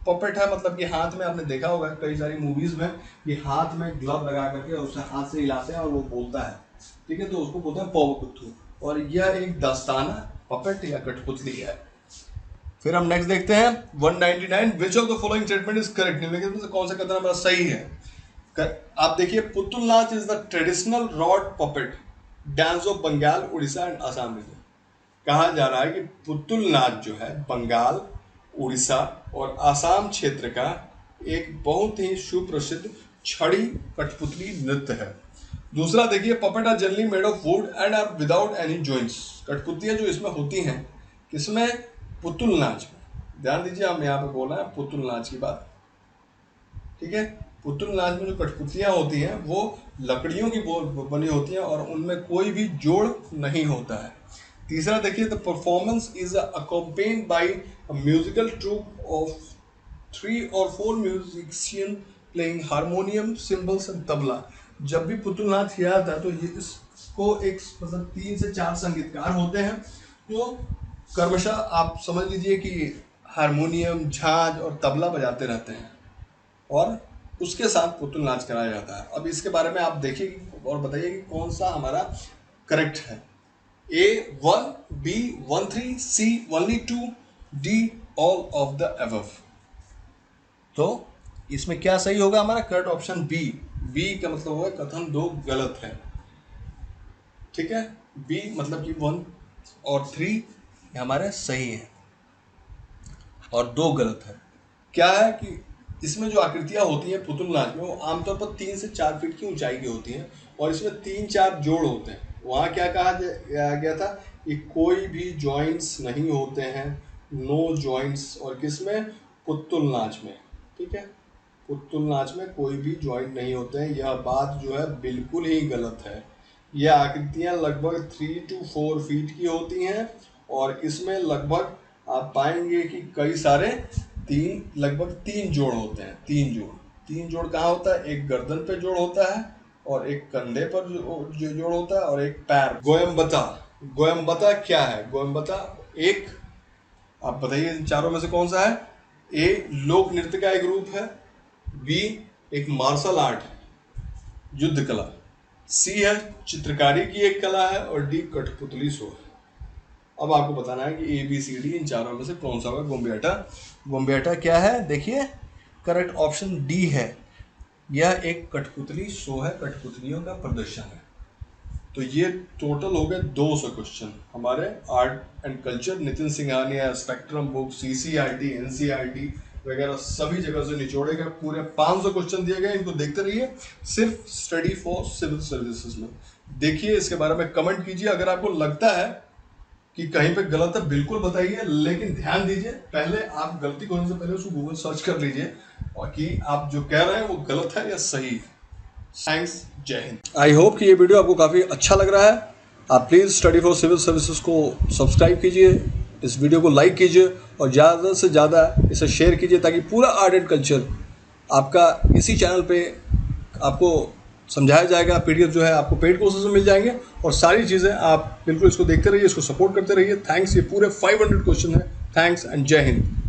पपेट है, मतलब कि हाथ में आपने देखा होगा कई सारी मूवीज में कि हाथ में ग्लव लगा करके उसे हाथ से हिलाते हैं और वो बोलता है, ठीक है, तो उसको बोलते हैं पोवकुत्थु। और यह एक दस्ताना पपेट या कठपुतली है। फिर हम नेक्स्ट देखते हैं 199 विच of the following statement is correct. निम्नलिखित में से कौन सा कथन हमारा सही है? आप देखिए, Putul Nach is the traditional rod puppet dance of Bengal, Orissa and Assam region. कहा जा रहा है कि पुतुल नाच जो है बंगाल, उड़ीसा और आसाम क्षेत्र का एक बहुत ही सुप्रसिद्ध छड़ी कठपुतली नृत्य है। दूसरा देखिए, puppet are generally made of wood and are without any joints. कठपुतलियां जो इसमें होती हैं किसमें? पुतुल नाच में। ध्यान दीजिए, हम यहाँ पे बोल रहे हैं पुतुल नाच की बात, ठीक है। पुतुल नाच में जो कठपुतलियां होती हैं वो लकड़ियों की बनी होती हैं और उनमें कोई भी जोड़ नहीं होता है। तीसरा देखिए, the performance is accompanied by a musical troupe of 3 or 4 musician playing harmonium, cymbals and tabla. जब भी पुतुल नाच किया जाता है तो ये इसको एक मतलब 3 से 4 संगीतकार होते हैं जो क्रमशः आप समझ लीजिए कि हारमोनियम, झांझ और तबला बजाते रहते हैं और उसके साथ पुतुल नाच कराया जाता है। अब इसके बारे में आप देखिए और बताइए कि कौन सा हमारा करेक्ट है। A 1, B 1 3, C only 2, D all of the above। तो इसमें क्या सही होगा हमारा? Correct option B. बी का मतलब होगा कथन 2 गलत है, ठीक है। बी मतलब कि 1 और 3 हमारे सही है और 2 गलत है। क्या है कि इसमें जो आकृतियां होती हैं पुतुल नाच में वो आमतौर पर 3 से 4 फीट की ऊंचाई की होती हैं और इसमें 3-4 जोड़ होते हैं। वहाँ क्या कहा गया था कि कोई भी जॉइंट्स नहीं होते हैं, नो जॉइंट्स। और किसमें? पुतुल नाच में, ठीक है। पुतुल नाच में कोई भी जॉइंट नहीं होते हैं। यह बात जो है बिल्कुल ही गलत है। यह आकृतियाँ लगभग 3 to 4 फीट की होती हैं और इसमें लगभग आप पाएंगे कि कई सारे लगभग 3 जोड़ होते हैं। 3 जोड़ कहाँ होता है? एक गर्दन पे जोड़ होता है और एक कंधे पर जो जोड़ होता है और एक पैर। गोयम्बता क्या है? गोयम्बता एक, आप बताइए इन चारों में से कौन सा है? ए, लोक नृत्य का एक रूप है, बी, एक मार्शल आर्ट युद्ध कला, सी है चित्रकारी की एक कला है और डी, कठपुतली शो है। अब आपको बताना है कि ABCD इन चारों में से कौन सा होगा। गोम्बेटा क्या है? देखिए करेक्ट ऑप्शन डी है। यह एक कठपुतली शो है, कठपुतलियों का प्रदर्शन है। तो ये टोटल हो गए 200 क्वेश्चन हमारे art and culture Nitin Singhania spectrum book, CCRT, NCERT वगैरह सभी जगह से निचोड़े गए। पूरे 500 क्वेश्चन दिए गए। इनको देखते रहिए सिर्फ स्टडी फॉर सिविल सर्विसेज में। देखिए, इसके बारे में कमेंट कीजिए। अगर आपको लगता है कि कहीं पे गलत है बिल्कुल बताइए, लेकिन ध्यान दीजिए पहले आप गलती करने से पहले उसको गूगल सर्च कर लीजिए और कि आप जो कह रहे हैं वो गलत है या सही। थैंक्स, जय हिंद। आई होप कि ये वीडियो आपको काफ़ी अच्छा लग रहा है। आप please study for civil services को सब्सक्राइब कीजिए, इस वीडियो को लाइक कीजिए और ज़्यादा से ज़्यादा इसे शेयर कीजिए ताकि पूरा आर्ट एंड कल्चर आपका इसी चैनल पे आपको समझाया जाएगा। PDF जो है आपको पेड कोर्सेज में मिल जाएंगे और सारी चीज़ें आप बिल्कुल इसको देखते रहिए, इसको सपोर्ट करते रहिए। थैंक्स। ये पूरे 500 क्वेश्चन है। थैंक्स एंड जय हिंद।